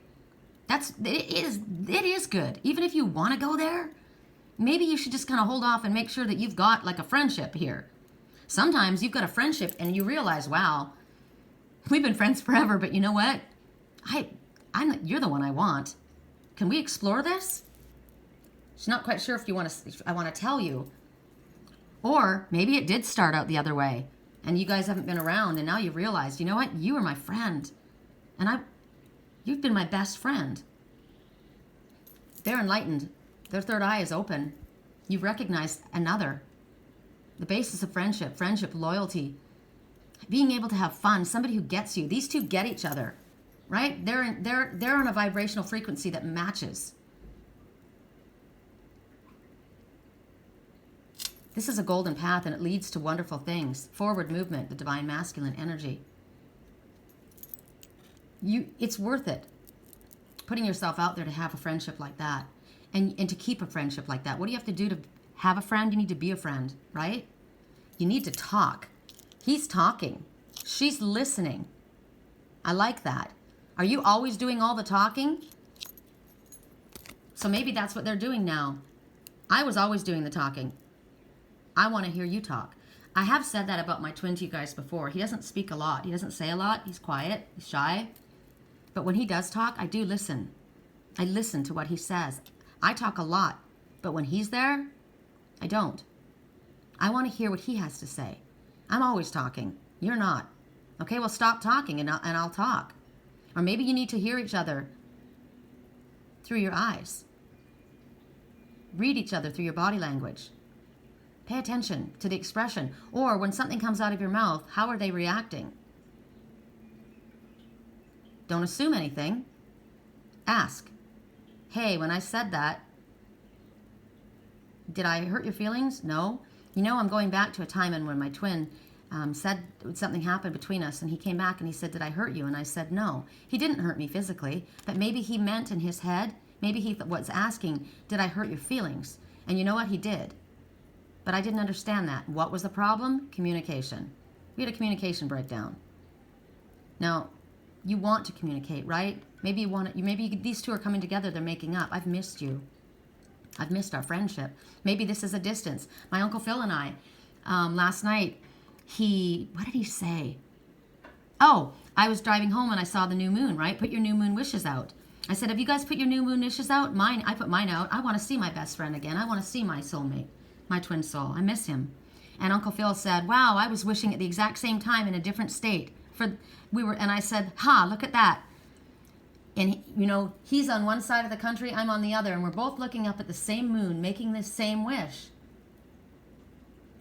It is good. Even if you want to go there, maybe you should just kind of hold off and make sure that you've got like a friendship here. Sometimes you've got a friendship and you realize, wow, we've been friends forever, but you know what? You're the one I want. Can we explore this? She's not quite sure if I want to tell you. Or maybe it did start out the other way and you guys haven't been around and now you realized, you know what? You were my friend and you've been my best friend. They're enlightened. Their third eye is open. You've recognized another. The basis of friendship, loyalty, being able to have fun, somebody who gets you. These two get each other, right? They're on a vibrational frequency that matches. This is a golden path and it leads to wonderful things. Forward movement, the divine masculine energy. It's worth it putting yourself out there to have a friendship like that and to keep a friendship like that. What do you have to do to have a friend? You need to be a friend, right? You need to talk. He's talking. She's listening. I like that. Are you always doing all the talking? So maybe that's what they're doing now. I was always doing the talking. I want to hear you talk. I have said that about my twin to you guys before. He doesn't speak a lot. He doesn't say a lot. He's quiet. He's shy. But when he does talk, I do listen. I listen to what he says. I talk a lot. But when he's there, I don't. I want to hear what he has to say. I'm always talking. You're not. Okay, well, stop talking and I'll talk. Or maybe you need to hear each other through your eyes. Read each other through your body language. Pay attention to the expression. Or when something comes out of your mouth, how are they reacting? Don't assume anything. Ask. Hey, when I said that, did I hurt your feelings? No. You know, I'm going back to a time when my twin said something happened between us, and he came back and he said, did I hurt you? And I said, no. He didn't hurt me physically, but maybe he meant in his head, maybe he was asking, did I hurt your feelings? And you know what? He did. But I didn't understand that. What was the problem? Communication. We had a communication breakdown. Now, you want to communicate, right? Maybe you want to, maybe these two are coming together, they're making up. I've missed you. I've missed our friendship. Maybe this is a distance. My Uncle Phil and I, last night, what did he say? Oh, I was driving home and I saw the new moon, right? Put your new moon wishes out. I said, have you guys put your new moon wishes out? I put mine out. I want to see my best friend again. I want to see my soulmate, my twin soul. I miss him. And Uncle Phil said, wow, I was wishing at the exact same time in a different state. And I said, look at that. And, he's on one side of the country, I'm on the other, and we're both looking up at the same moon, making this same wish.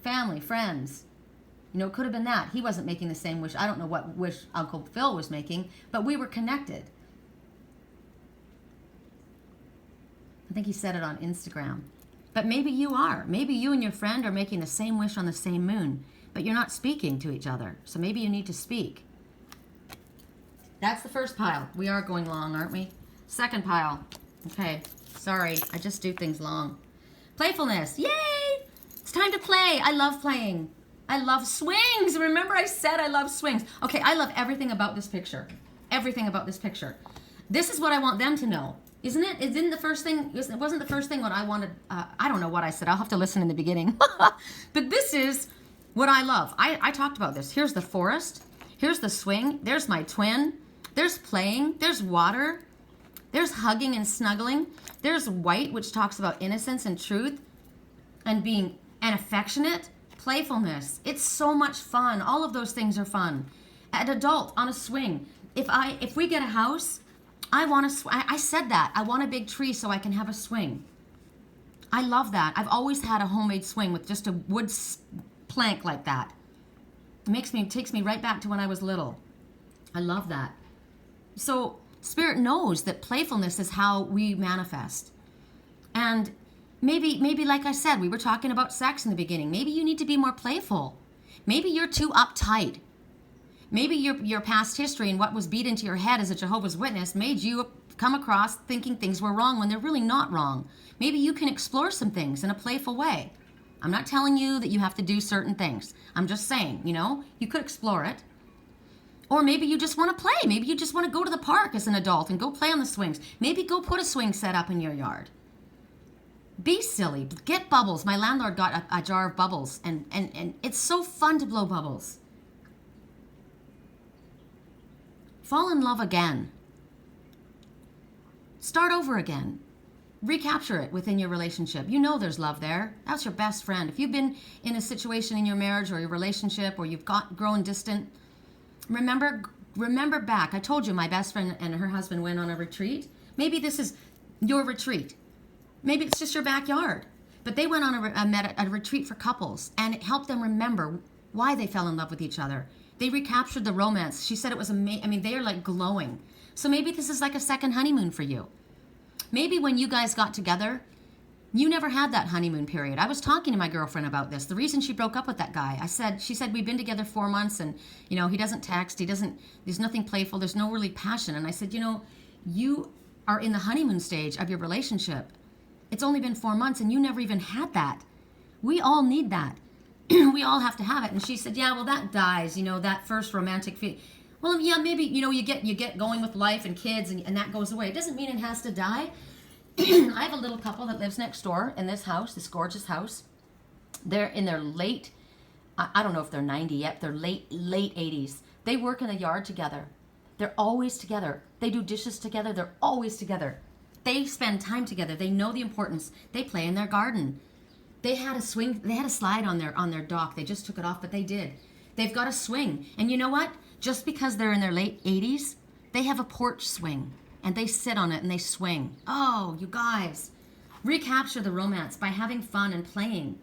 Family, friends. It could have been that. He wasn't making the same wish. I don't know what wish Uncle Phil was making, but we were connected. I think he said it on Instagram. But maybe you are. Maybe you and your friend are making the same wish on the same moon, but you're not speaking to each other. So maybe you need to speak. That's the first pile. We are going long, aren't we? Second pile. Okay, sorry. I just do things long. Playfulness. Yay! It's time to play. I love playing. I love swings. Remember I said I love swings. Okay, I love everything about this picture. Everything about this picture. This is what I want them to know. Isn't it? It wasn't the first thing what I wanted. I don't know what I said. I'll have to listen in the beginning. But this is what I love. I talked about this. Here's the forest. Here's the swing. There's my twin. There's playing. There's water. There's hugging and snuggling. There's white, which talks about innocence and truth and being affectionate. Playfulness. It's so much fun. All of those things are fun. An adult on a swing. If we get a house, I said that. I want a big tree so I can have a swing. I love that. I've always had a homemade swing with just a wood plank like that. It takes me right back to when I was little. I love that. So Spirit knows that playfulness is how we manifest. And maybe like I said, we were talking about sex in the beginning. Maybe you need to be more playful. Maybe you're too uptight. Maybe your past history and what was beat into your head as a Jehovah's Witness made you come across thinking things were wrong when they're really not wrong. Maybe you can explore some things in a playful way. I'm not telling you that you have to do certain things. I'm just saying, you could explore it. Or maybe you just want to play. Maybe you just want to go to the park as an adult and go play on the swings. Maybe go put a swing set up in your yard. Be silly. Get bubbles. My landlord got a jar of bubbles, and it's so fun to blow bubbles. Fall in love again. Start over again. Recapture it within your relationship. You know there's love there. That's your best friend. If you've been in a situation in your marriage or your relationship or you've grown distant, remember back. I told you my best friend and her husband went on a retreat. Maybe this is your retreat. Maybe it's just your backyard. But they went on a retreat for couples, and it helped them remember why they fell in love with each other. They recaptured the romance. She said it was amazing. They are like glowing. So maybe this is like a second honeymoon for you. Maybe when you guys got together, you never had that honeymoon period. I was talking to my girlfriend about this. The reason she broke up with that guy, she said, we've been together 4 months and, he doesn't text. There's nothing playful. There's no really passion. And I said, you are in the honeymoon stage of your relationship. It's only been 4 months and you never even had that. We all need that. We all have to have it. And she said, yeah, well, that dies, that first romantic feeling. Well, yeah, maybe, you get going with life and kids and that goes away. It doesn't mean it has to die. I have a little couple that lives next door in this house, this gorgeous house. They're in their late, I don't know if they're 90 yet, they're late 80s. They work in the yard together. They're always together. They do dishes together. They're always together. They spend time together. They know the importance. They play in their garden. They had a slide on their dock. They just took it off, but they did. They've got a swing. And you know what? Just because they're in their late 80s, they have a porch swing. And they sit on it and they swing. Oh, you guys. Recapture the romance by having fun and playing.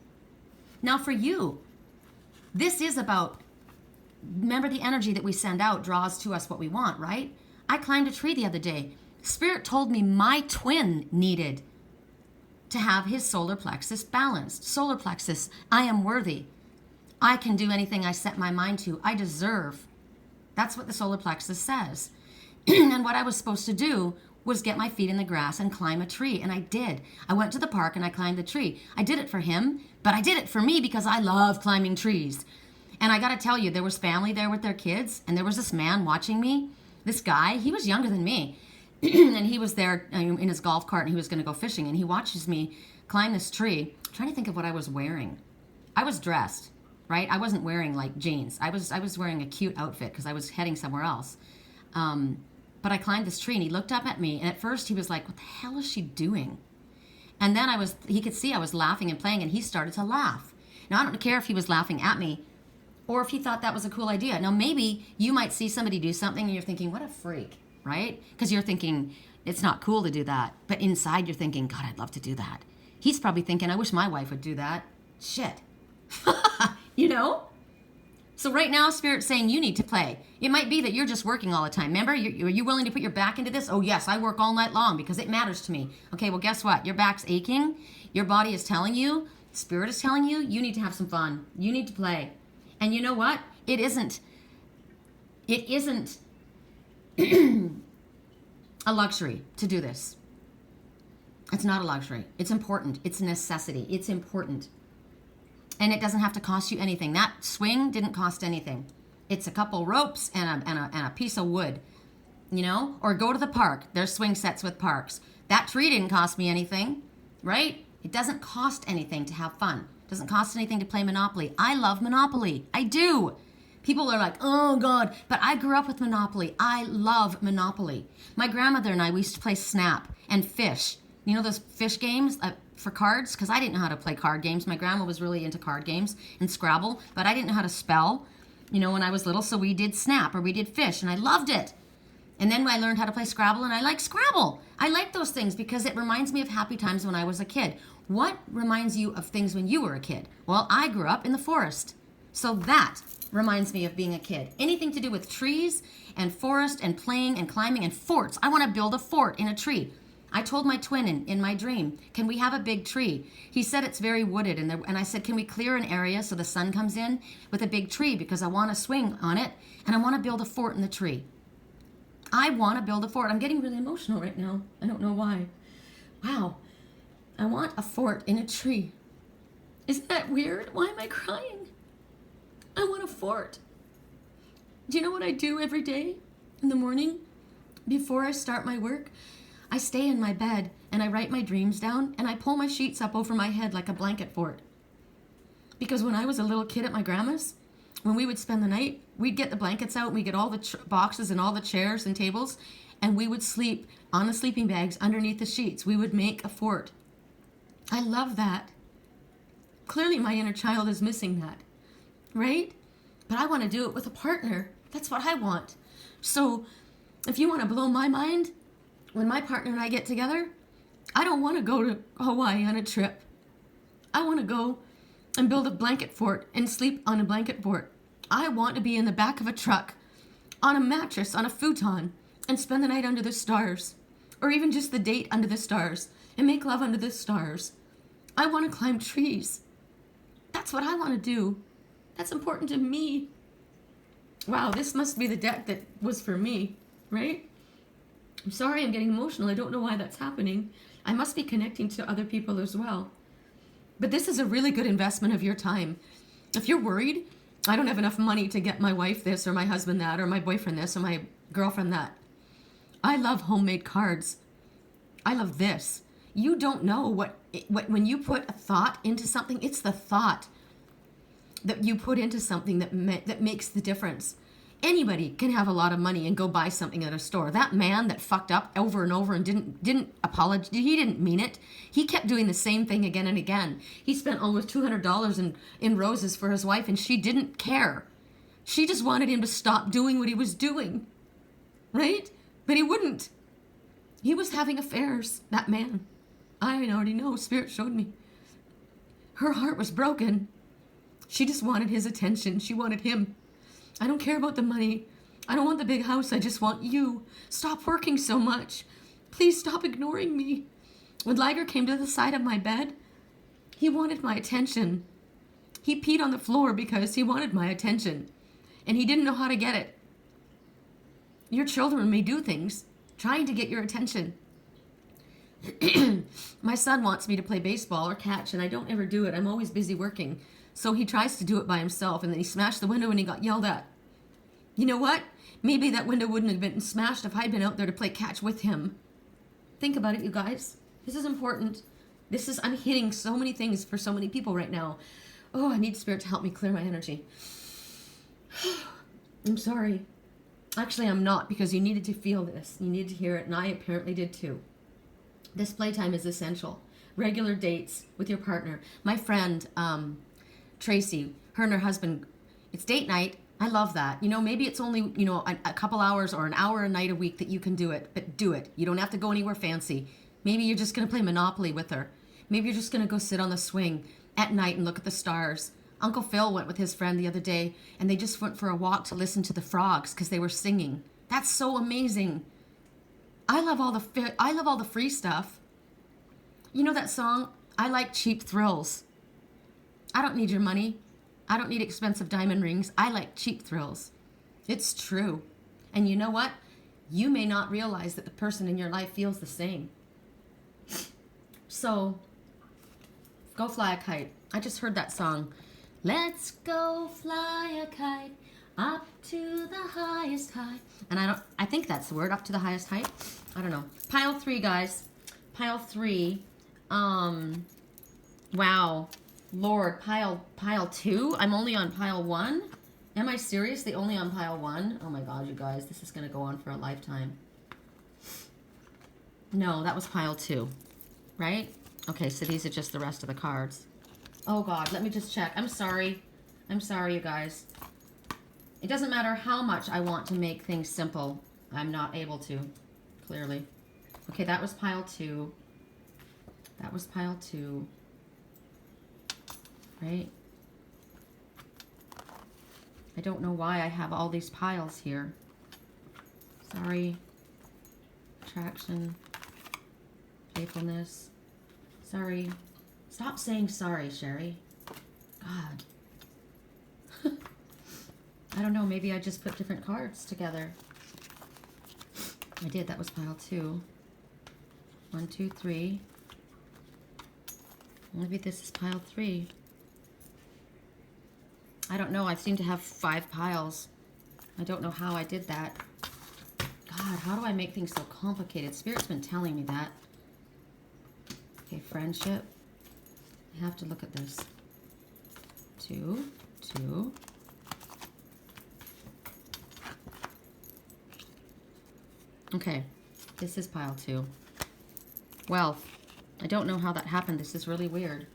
Now for you, this is about, remember the energy that we send out draws to us what we want, right? I climbed a tree the other day. Spirit told me my twin needed to have his solar plexus balanced. Solar plexus, I am worthy. I can do anything I set my mind to. I deserve. That's what the solar plexus says. And what I was supposed to do was get my feet in the grass and climb a tree. And I did. I went to the park and I climbed the tree. I did it for him, but I did it for me because I love climbing trees. And I got to tell you, there was family there with their kids. And there was this man watching me. This guy, he was younger than me. And he was there in his golf cart and he was going to go fishing. And he watches me climb this tree. I'm trying to think of what I was wearing. I was dressed, right? I wasn't wearing like jeans. I was wearing a cute outfit because I was heading somewhere else. But I climbed this tree and he looked up at me. And at first he was like, what the hell is she doing? And then he could see I was laughing and playing and he started to laugh. Now, I don't care if he was laughing at me or if he thought that was a cool idea. Now, maybe you might see somebody do something and you're thinking, what a freak, right? Because you're thinking, it's not cool to do that. But inside you're thinking, God, I'd love to do that. He's probably thinking, I wish my wife would do that. Shit. You know? So right now, Spirit's saying you need to play. It might be that you're just working all the time. Remember, are you willing to put your back into this? Oh, yes, I work all night long because it matters to me. Okay, well, guess what? Your back's aching. Your body is telling you, Spirit is telling you, you need to have some fun. You need to play. And you know what? It isn't a luxury to do this. It's not a luxury. It's important. It's a necessity. It's important. And it doesn't have to cost you anything. That swing didn't cost anything. It's a couple ropes and a piece of wood, you know? Or go to the park. There's swing sets with parks. That tree didn't cost me anything, right? It doesn't cost anything to have fun. It doesn't cost anything to play Monopoly. I love Monopoly. I do. People are like, oh, God. But I grew up with Monopoly. I love Monopoly. My grandmother and I, we used to play Snap and Fish. You know those fish games for cards? Because I didn't know how to play card games. My grandma was really into card games and Scrabble, but I didn't know how to spell, you know, when I was little. So we did Snap or we did Fish, and I loved it. And then I learned how to play Scrabble, and I like Scrabble. I like those things because it reminds me of happy times when I was a kid. What reminds you of things when you were a kid? Well, I grew up in the forest. So that reminds me of being a kid. Anything to do with trees and forest and playing and climbing and forts. I want to build a fort in a tree. I told my twin in my dream, can we have a big tree? He said it's very wooded. And I said, can we clear an area so the sun comes in with a big tree? Because I want to swing on it and I want to build a fort in the tree. I want to build a fort. I'm getting really emotional right now. I don't know why. Wow. I want a fort in a tree. Isn't that weird? Why am I crying? I want a fort. Do you know what I do every day in the morning before I start my work? I stay in my bed and I write my dreams down and I pull my sheets up over my head like a blanket fort. Because when I was a little kid at my grandma's, when we would spend the night, we'd get the blankets out, we'd get all the boxes and all the chairs and tables, and we would sleep on the sleeping bags underneath the sheets. We would make a fort. I love that. Clearly my inner child is missing that, right? But I want to do it with a partner. That's what I want. So if you want to blow my mind, when my partner and I get together, I don't want to go to Hawaii on a trip. I want to go and build a blanket fort and sleep on a blanket fort. I want to be in the back of a truck, on a mattress, on a futon, and spend the night under the stars. Or even just the date under the stars, and make love under the stars. I want to climb trees. That's what I want to do. That's important to me. Wow, this must be the deck that was for me, right? I'm sorry I'm getting emotional. I don't know why that's happening. I must be connecting to other people as well. But this is a really good investment of your time. If you're worried, I don't have enough money to get my wife this or my husband that or my boyfriend this or my girlfriend that. I love homemade cards. I love this. You don't know what when you put a thought into something, it's the thought that you put into something that makes the difference. Anybody can have a lot of money and go buy something at a store. That man that fucked up over and over and didn't apologize, he didn't mean it. He kept doing the same thing again and again. He spent almost $200 in roses for his wife, and she didn't care. She just wanted him to stop doing what he was doing, right? But he wouldn't. He was having affairs, that man. I already know, Spirit showed me. Her heart was broken. She just wanted his attention. She wanted him. I don't care about the money. I don't want the big house. I just want you. Stop working so much. Please stop ignoring me. When Liger came to the side of my bed, he wanted my attention. He peed on the floor because he wanted my attention, and he didn't know how to get it. Your children may do things trying to get your attention. My son wants me to play baseball or catch, and I don't ever do it. I'm always busy working. So he tries to do it by himself, and then he smashed the window and he got yelled at. You know what? Maybe that window wouldn't have been smashed if I'd been out there to play catch with him. Think about it, you guys. This is important. I'm hitting so many things for so many people right now. Oh, I need Spirit to help me clear my energy. I'm sorry. Actually, I'm not, because you needed to feel this. You needed to hear it, and I apparently did too. This playtime is essential. Regular dates with your partner. My friend, Tracy, her and her husband, it's date night. I love that. You know, maybe it's only, you know, a couple hours or an hour a night a week that you can do it, but do it. You don't have to go anywhere fancy. Maybe you're just going to play Monopoly with her. Maybe you're just going to go sit on the swing at night and look at the stars. Uncle Phil went with his friend the other day, and they just went for a walk to listen to the frogs because they were singing. That's so amazing. I love all the free stuff. You know that song, I like cheap thrills. I don't need your money. I don't need expensive diamond rings. I like cheap thrills. It's true. And you know what? You may not realize that the person in your life feels the same. So, go fly a kite. I just heard that song. Let's go fly a kite up to the highest height. And I think that's the word, up to the highest height. I don't know. Pile 3, guys. Pile 3. Wow. Lord, pile 2? I'm only on pile 1? Am I seriously only on pile 1? Oh my God, you guys, this is going to go on for a lifetime. No, that was pile 2, right? Okay, so these are just the rest of the cards. Oh God, let me just check. I'm sorry. I'm sorry, you guys. It doesn't matter how much I want to make things simple. I'm not able to, clearly. Okay, that was pile 2. That was pile 2. Right? I don't know why I have all these piles here. Sorry. Attraction. Playfulness. Sorry. Stop saying sorry, Sherry. God. I don't know, maybe I just put different cards together. I did, that was pile 2. 1, 2, 3. Maybe this is pile 3. I don't know, I seem to have 5 piles. I don't know how I did that. God, how do I make things so complicated? Spirit's been telling me that. Okay, friendship. I have to look at this. 2, 2. Okay, this is pile 2. Wealth. I don't know how that happened. This is really weird.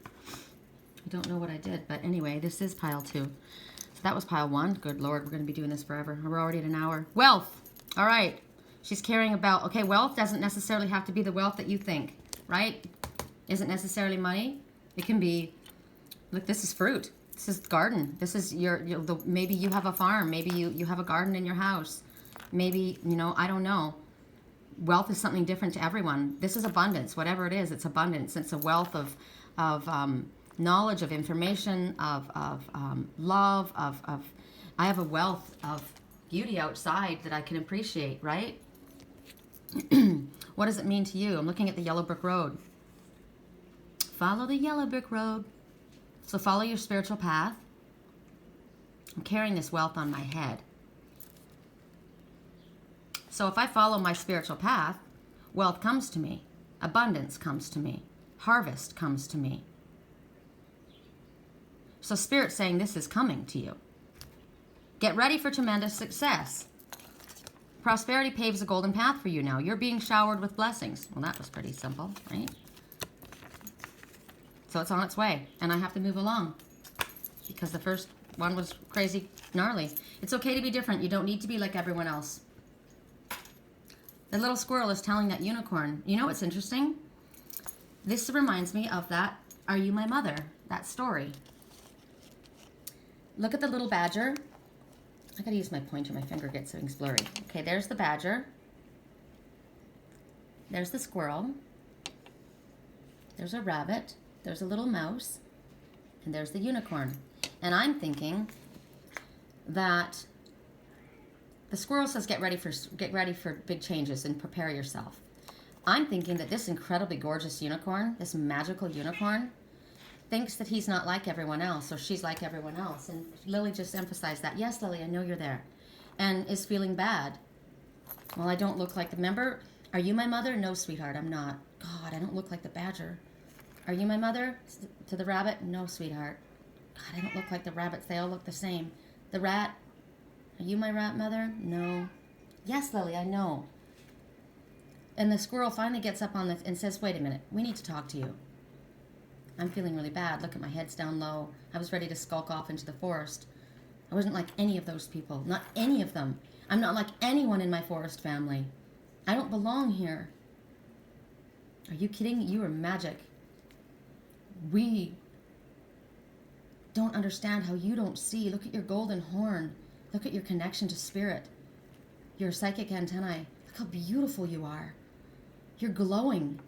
I don't know what I did, but anyway, this is pile 2. So that was pile 1. Good Lord, we're going to be doing this forever. We're already at an hour. Wealth. All right. She's caring about, okay, wealth doesn't necessarily have to be the wealth that you think, right? Isn't necessarily money. It can be, look, this is fruit. This is garden. This is maybe you have a farm. Maybe you have a garden in your house. Maybe, you know, I don't know. Wealth is something different to everyone. This is abundance. Whatever it is, it's abundance. It's a wealth of knowledge, of information, of love, of I have a wealth of beauty outside that I can appreciate, right? What does it mean to you? I'm looking at the yellow brick road. Follow the yellow brick road. So follow your spiritual path. I'm carrying this wealth on my head. So if I follow my spiritual path, wealth comes to me. Abundance comes to me. Harvest comes to me. So Spirit's saying this is coming to you. Get ready for tremendous success. Prosperity paves a golden path for you now. You're being showered with blessings. Well, that was pretty simple, right? So it's on its way, and I have to move along because the first one was crazy gnarly. It's okay to be different. You don't need to be like everyone else. The little squirrel is telling that unicorn. You know what's interesting? This reminds me of that Are You My Mother? That story. Look at the little badger. I gotta use my pointer. My finger gets things blurry. Okay, there's the badger. There's the squirrel. There's a rabbit. There's a little mouse. And there's the unicorn. And I'm thinking that the squirrel says get ready for big changes and prepare yourself. I'm thinking that this incredibly gorgeous unicorn, this magical unicorn, thinks that he's not like everyone else or she's like everyone else. And Lily just emphasized that. Yes, Lily, I know you're there. And is feeling bad. Well, I don't look like the member. Are you my mother? No, sweetheart, I'm not. God, I don't look like the badger. Are you my mother? To the rabbit? No, sweetheart. God, I don't look like the rabbits. They all look the same. The rat? Are you my rat mother? No. Yes, Lily, I know. And the squirrel finally gets up on and says, wait a minute, we need to talk to you. I'm feeling really bad. Look at my head's down low. I was ready to skulk off into the forest. I wasn't like any of those people. Not any of them. I'm not like anyone in my forest family. I don't belong here. Are you kidding? You are magic. We don't understand how you don't see. Look at your golden horn. Look at your connection to spirit. Your psychic antennae. Look how beautiful you are. You're glowing.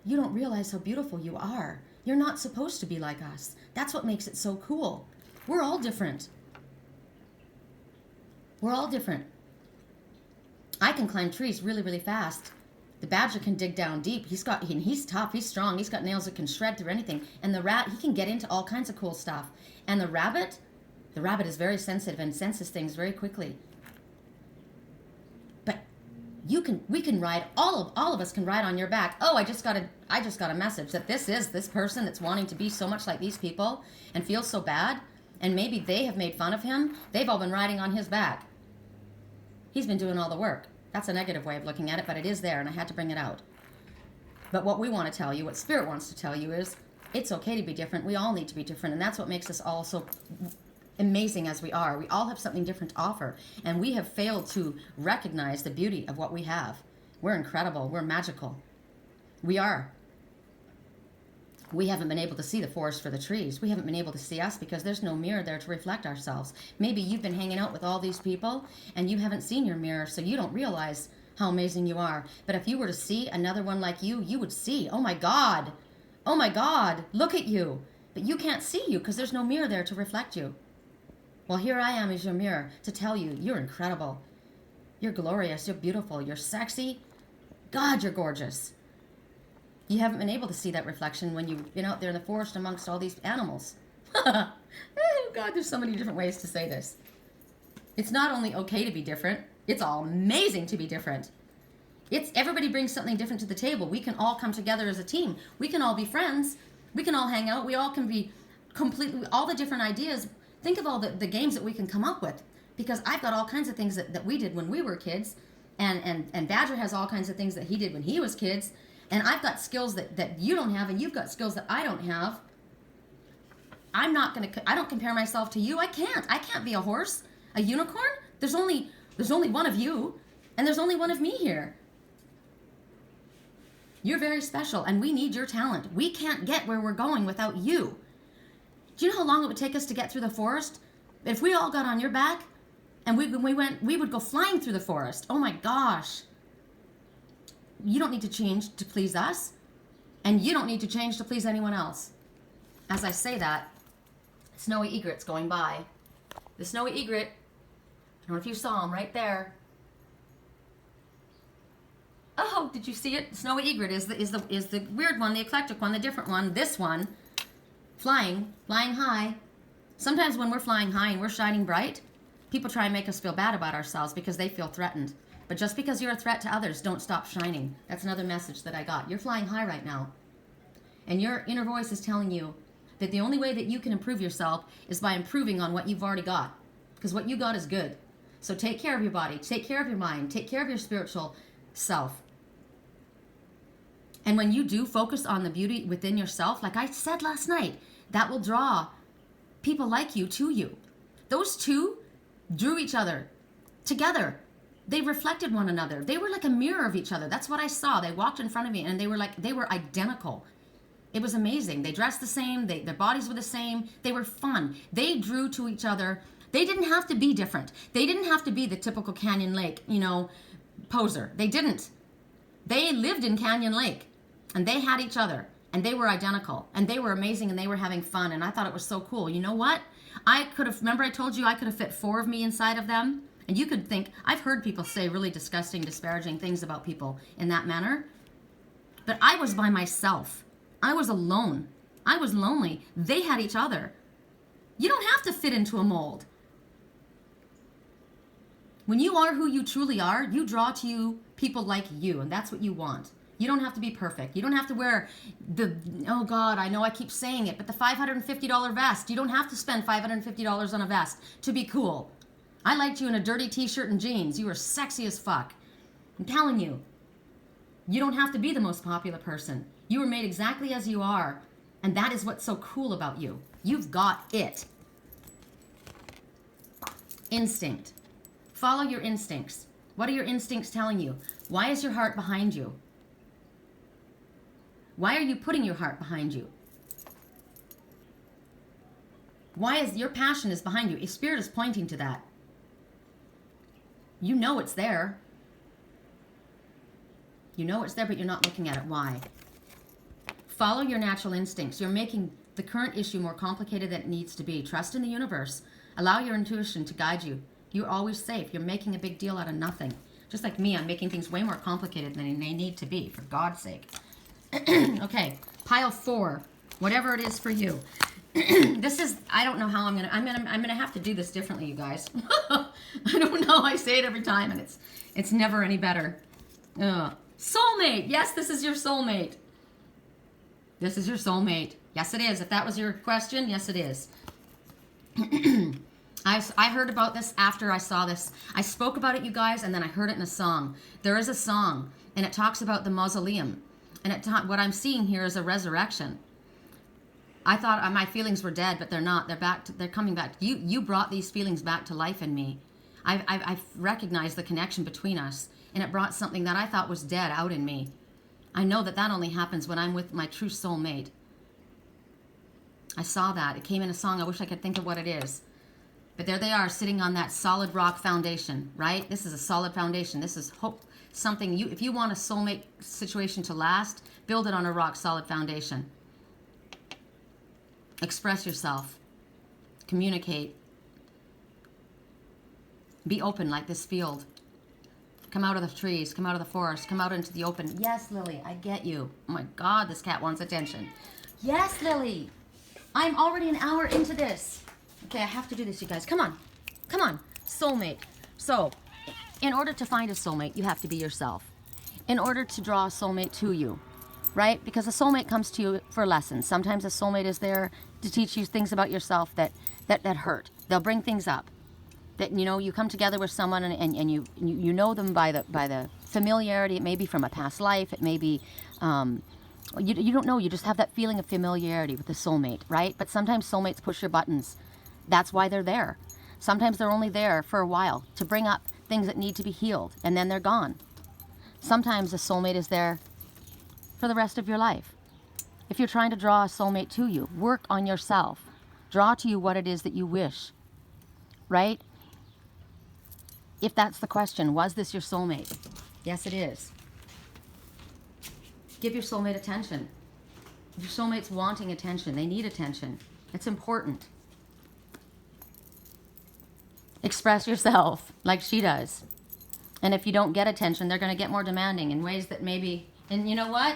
You don't realize how beautiful you are. You're not supposed to be like us. That's what makes it so cool. We're all different. We're all different. I can climb trees really, really fast. The badger can dig down deep. He's tough, he's strong, he's got nails that can shred through anything. And the rat, he can get into all kinds of cool stuff. And the rabbit is very sensitive and senses things very quickly. But we can ride, all of us can ride on your back. Oh, I just got a message that this person that's wanting to be so much like these people and feels so bad, and maybe they have made fun of him. They've all been riding on his back. He's been doing all the work. That's a negative way of looking at it, but it is there, and I had to bring it out. But what we want to tell you, what Spirit wants to tell you is, it's okay to be different. We all need to be different, and that's what makes us all so amazing as we are. We all have something different to offer, and we have failed to recognize the beauty of what we have. We're incredible. We're magical. We are. We haven't been able to see the forest for the trees. We haven't been able to see us because there's no mirror there to reflect ourselves. Maybe you've been hanging out with all these people and you haven't seen your mirror, so you don't realize how amazing you are. But if you were to see another one like you would see, oh my God, look at you. But you can't see you because there's no mirror there to reflect you. Well, here I am as your mirror to tell you, you're incredible. You're glorious, you're beautiful, you're sexy. God, you're gorgeous. You haven't been able to see that reflection when you've been out there in the forest amongst all these animals. Oh, God, there's so many different ways to say this. It's not only okay to be different, it's all amazing to be different. It's everybody brings something different to the table. We can all come together as a team. We can all be friends. We can all hang out. We all can be completely, all the different ideas. Think of all the games that we can come up with. Because I've got all kinds of things that we did when we were kids. And Badger has all kinds of things that he did when he was kids. And I've got skills that you don't have, and you've got skills that I don't have. I don't compare myself to you. I can't be a horse, a unicorn. There's only one of you, and there's only one of me here. You're very special, and we need your talent. We can't get where we're going without you. Do you know how long it would take us to get through the forest? If we all got on your back, and we would go flying through the forest. Oh my gosh. You don't need to change to please us, and you don't need to change to please anyone else. As I say that, snowy egret's going by. The snowy egret, I don't know if you saw him right there. Oh, did you see it? The snowy egret is the weird one, the eclectic one, the different one. This one, flying high. Sometimes when we're flying high and we're shining bright, people try and make us feel bad about ourselves because they feel threatened. But just because you're a threat to others, don't stop shining. That's another message that I got. You're flying high right now. And your inner voice is telling you that the only way that you can improve yourself is by improving on what you've already got. Because what you got is good. So take care of your body. Take care of your mind. Take care of your spiritual self. And when you do focus on the beauty within yourself, like I said last night, that will draw people like you to you. Those two drew each other together. They reflected one another. They were like a mirror of each other. That's what I saw. They walked in front of me and they were identical. It was amazing. They dressed the same. Their bodies were the same. They were fun. They drew to each other. They didn't have to be different. They didn't have to be the typical Canyon Lake, poser. They didn't. They lived in Canyon Lake and they had each other and they were identical and they were amazing and they were having fun. And I thought it was so cool. You know what? Remember I told you I could have fit 4 of me inside of them? And you could think, I've heard people say really disgusting, disparaging things about people in that manner. But I was by myself. I was alone. I was lonely. They had each other. You don't have to fit into a mold. When you are who you truly are, you draw to you people like you, and that's what you want. You don't have to be perfect. You don't have to wear oh God, I know I keep saying it, but the $550 vest. You don't have to spend $550 on a vest to be cool. I liked you in a dirty t-shirt and jeans. You were sexy as fuck. I'm telling you, you don't have to be the most popular person. You were made exactly as you are. And that is what's so cool about you. You've got it. Instinct. Follow your instincts. What are your instincts telling you? Why is your heart behind you? Why are you putting your heart behind you? Why is your passion is behind you? Spirit is pointing to that. You know it's there. You know it's there, but you're not looking at it. Why? Follow your natural instincts. You're making the current issue more complicated than it needs to be. Trust in the universe. Allow your intuition to guide you. You're always safe. You're making a big deal out of nothing. Just like me, I'm making things way more complicated than they need to be, for God's sake. Okay, pile 4, whatever it is for you. This is, I don't know how I'm gonna have to do this differently, you guys. I don't know. I say it every time, and it's never any better. Soulmate. Yes, this is your soulmate. This is your soulmate. Yes, it is. If that was your question, yes, it is. I heard about this after I saw this. I spoke about it, you guys, and then I heard it in a song. There is a song, and it talks about the mausoleum. And what I'm seeing here is a resurrection. I thought my feelings were dead, but they're not. They're coming back. You brought these feelings back to life in me. I've recognized the connection between us, and it brought something that I thought was dead out in me. I know that only happens when I'm with my true soulmate. I saw that. It came in a song. I wish I could think of what it is. But there they are, sitting on that solid rock foundation, right? This is a solid foundation. This is hope. Something if you want a soulmate situation to last, build it on a rock solid foundation. Express yourself. Communicate. Be open like this field. Come out of the trees. Come out of the forest. Come out into the open. Yes, Lily, I get you. Oh my God, this cat wants attention. Yes, Lily. I'm already an hour into this. Okay, I have to do this, you guys. Come on. Come on. Soulmate. So, in order to find a soulmate, you have to be yourself. In order to draw a soulmate to you, right? Because a soulmate comes to you for lessons. Sometimes a soulmate is there to teach you things about yourself that hurt. They'll bring things up. That, you know, you come together with someone and you know them by the familiarity. It may be from a past life. It may be, you don't know. You just have that feeling of familiarity with the soulmate, right? But sometimes soulmates push your buttons. That's why they're there. Sometimes they're only there for a while to bring up things that need to be healed, and then they're gone. Sometimes a soulmate is there for the rest of your life. If you're trying to draw a soulmate to you, work on yourself. Draw to you what it is that you wish, right? If that's the question, was this your soulmate? Yes, it is. Give your soulmate attention. Your soulmate's wanting attention. They need attention. It's important. Express yourself like she does. And if you don't get attention, they're going to get more demanding in ways that maybe... And you know what?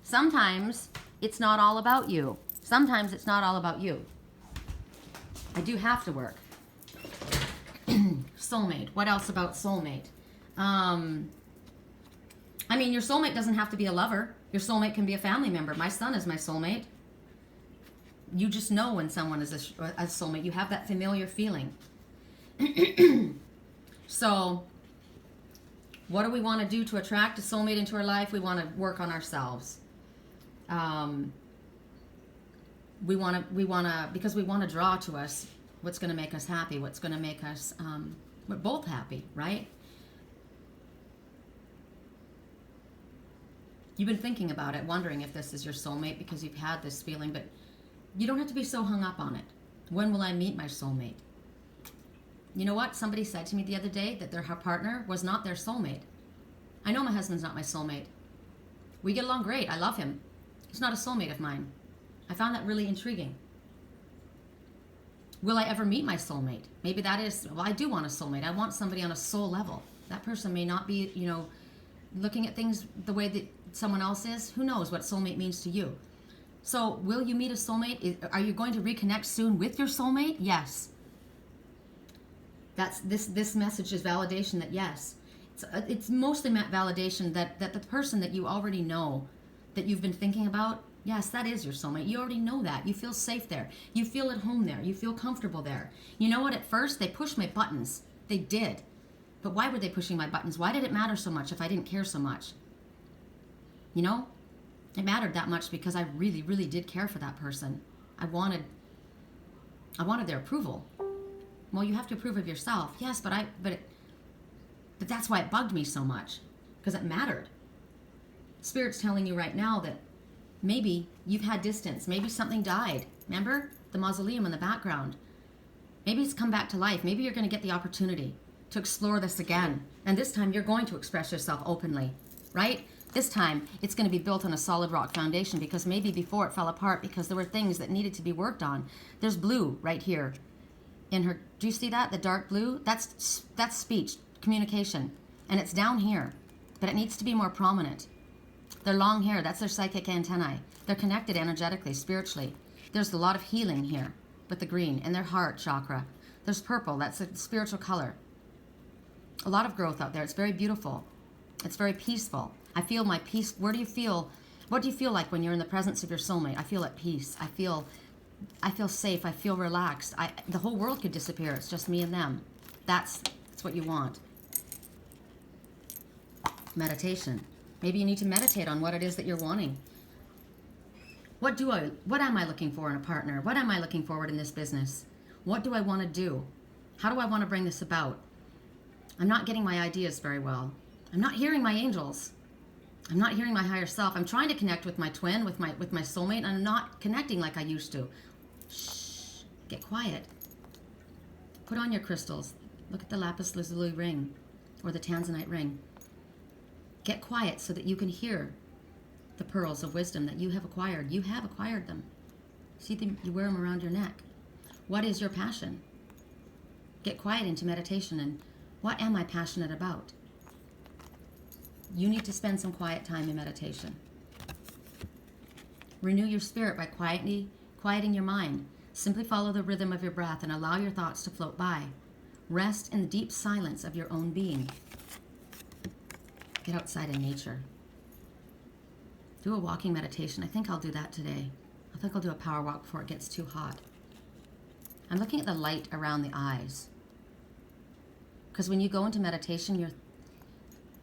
Sometimes it's not all about you. Sometimes it's not all about you. I do have to work. Soulmate. What else about soulmate? I mean, your soulmate doesn't have to be a lover. Your soulmate can be a family member. My son is my soulmate. You just know when someone is a soulmate. You have that familiar feeling. So, what do we want to do to attract a soulmate into our life? We want to work on ourselves. We want to, because we want to draw to us what's going to make us happy, what's going to make us, we're both happy, right? You've been thinking about it, wondering if this is your soulmate because you've had this feeling, but you don't have to be so hung up on it. When will I meet my soulmate? You know what? Somebody said to me the other day that their partner was not their soulmate. I know my husband's not my soulmate. We get along great. I love him. He's not a soulmate of mine. I found that really intriguing. Will I ever meet my soulmate? Maybe that is, well, I do want a soulmate. I want somebody on a soul level. That person may not be, you know, looking at things the way that someone else is. Who knows what soulmate means to you? So, will you meet a soulmate? Are you going to reconnect soon with your soulmate? Yes. That's this message is validation that yes. It's mostly validation that the person that you already know, that you've been thinking about, yes, that is your soulmate. You already know that. You feel safe there. You feel at home there. You feel comfortable there. You know what? At first, they pushed my buttons. They did. But why were they pushing my buttons? Why did it matter so much if I didn't care so much? You know? It mattered that much because I really, really did care for that person. I wanted their approval. Well, you have to approve of yourself. Yes, but that's why it bugged me so much, because it mattered. Spirit's telling you right now that maybe you've had distance. Maybe something died. Remember the mausoleum in the background? Maybe it's come back to life. Maybe you're going to get the opportunity to explore this again. And this time you're going to express yourself openly, right? This time it's going to be built on a solid rock foundation, because maybe before it fell apart because there were things that needed to be worked on. There's blue right here in her. Do you see that? The dark blue? That's speech, communication. And it's down here, but it needs to be more prominent. Their long hair, that's their psychic antennae. They're connected energetically, spiritually. There's a lot of healing here with the green in their heart chakra. There's purple, that's a spiritual color. A lot of growth out there. It's very beautiful. It's very peaceful. I feel my peace. What do you feel like when you're in the presence of your soulmate? I feel at peace. I feel safe. I feel relaxed. The whole world could disappear. It's just me and them. That's what you want. Meditation. Maybe you need to meditate on what it is that you're wanting. What am I looking for in a partner? What am I looking forward in this business? What do I want to do? How do I want to bring this about? I'm not getting my ideas very well. I'm not hearing my angels. I'm not hearing my higher self. I'm trying to connect with my twin, with my soulmate, and I'm not connecting like I used to. Shh. Get quiet. Put on your crystals. Look at the lapis lazuli ring or the tanzanite ring. Get quiet so that you can hear the pearls of wisdom that you have acquired. You have acquired them. See them, you wear them around your neck. What is your passion? Get quiet into meditation and what am I passionate about? You need to spend some quiet time in meditation. Renew your spirit by quieting your mind. Simply follow the rhythm of your breath and allow your thoughts to float by. Rest in the deep silence of your own being. Get outside in nature. Do a walking meditation. I think I'll do that today. I think I'll do a power walk before it gets too hot. I'm looking at the light around the eyes. Because when you go into meditation,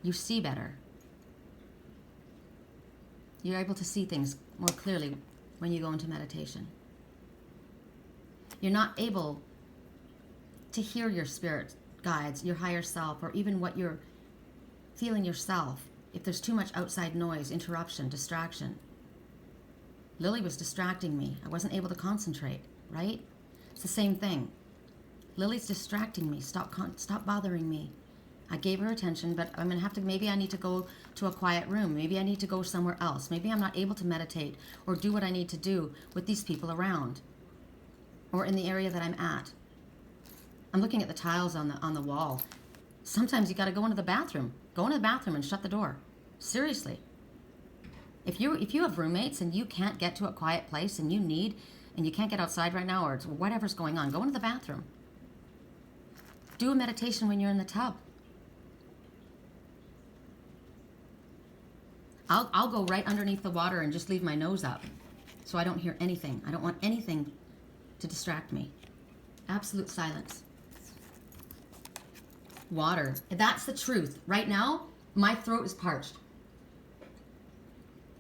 you see better. You're able to see things more clearly when you go into meditation. You're not able to hear your spirit guides, your higher self, or even what you're feeling yourself if there's too much outside noise, interruption, distraction. Lily was distracting me. I wasn't able to concentrate, right? It's the same thing. Lily's distracting me. Stop bothering me. I gave her attention, but I'm going to have to, maybe I need to go to a quiet room. Maybe I need to go somewhere else. Maybe I'm not able to meditate or do what I need to do with these people around or in the area that I'm at. I'm looking at the tiles on the wall. Sometimes you got to go into the bathroom. Go into the bathroom and shut the door. Seriously. If you have roommates and you can't get to a quiet place and you can't get outside right now or it's whatever's going on, go into the bathroom. Do a meditation when you're in the tub. I'll go right underneath the water and just leave my nose up so I don't hear anything. I don't want anything to distract me. Absolute silence. Water. That's the truth. Right now, my throat is parched.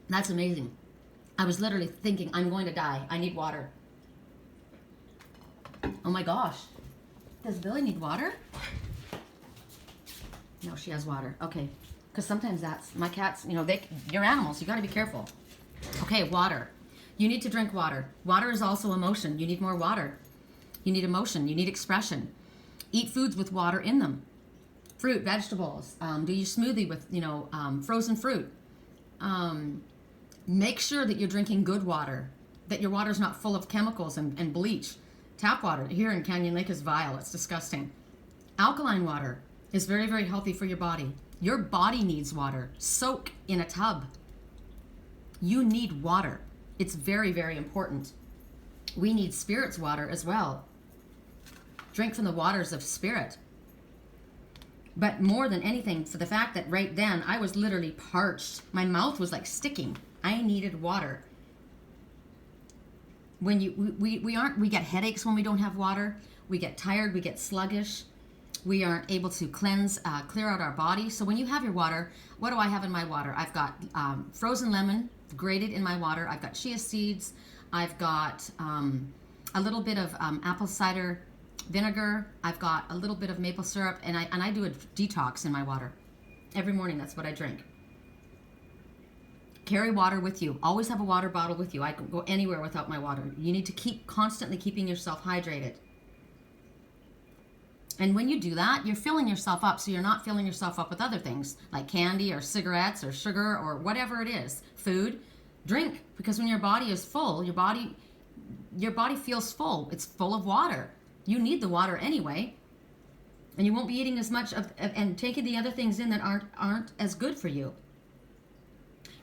That's amazing. I was literally thinking, I'm going to die. I need water. Oh my gosh. Does Billy need water? No, she has water. Okay. Because sometimes my cats, you're animals. You got to be careful. Okay, water. You need to drink water. Water is also emotion. You need more water. You need emotion. You need expression. Eat foods with water in them. Fruit, vegetables. Do your smoothie with, frozen fruit. Make sure that you're drinking good water, that your water's not full of chemicals and bleach. Tap water here in Canyon Lake is vile. It's disgusting. Alkaline water is very, very healthy for your body. Your body needs water. Soak in a tub. You need water. It's very, very important. We need spirit's water as well. Drink from the waters of spirit. But more than anything, for the fact that right then I was literally parched. My mouth was like sticking. I needed water. When we get headaches when we don't have water. We get tired. We get sluggish. We aren't able to cleanse, clear out our body. So when you have your water, what do I have in my water? I've got frozen lemon, grated in my water. I've got chia seeds. I've got a little bit of apple cider vinegar. I've got a little bit of maple syrup, and I do a detox in my water. Every morning, that's what I drink. Carry water with you. Always have a water bottle with you. I can go anywhere without my water. You need to keep constantly keeping yourself hydrated. And when you do that, you're filling yourself up, so you're not filling yourself up with other things like candy or cigarettes or sugar or whatever it is, food. Drink, because when your body is full, your body feels full. It's full of water. You need the water anyway, and you won't be eating as much of and taking the other things in that aren't as good for you.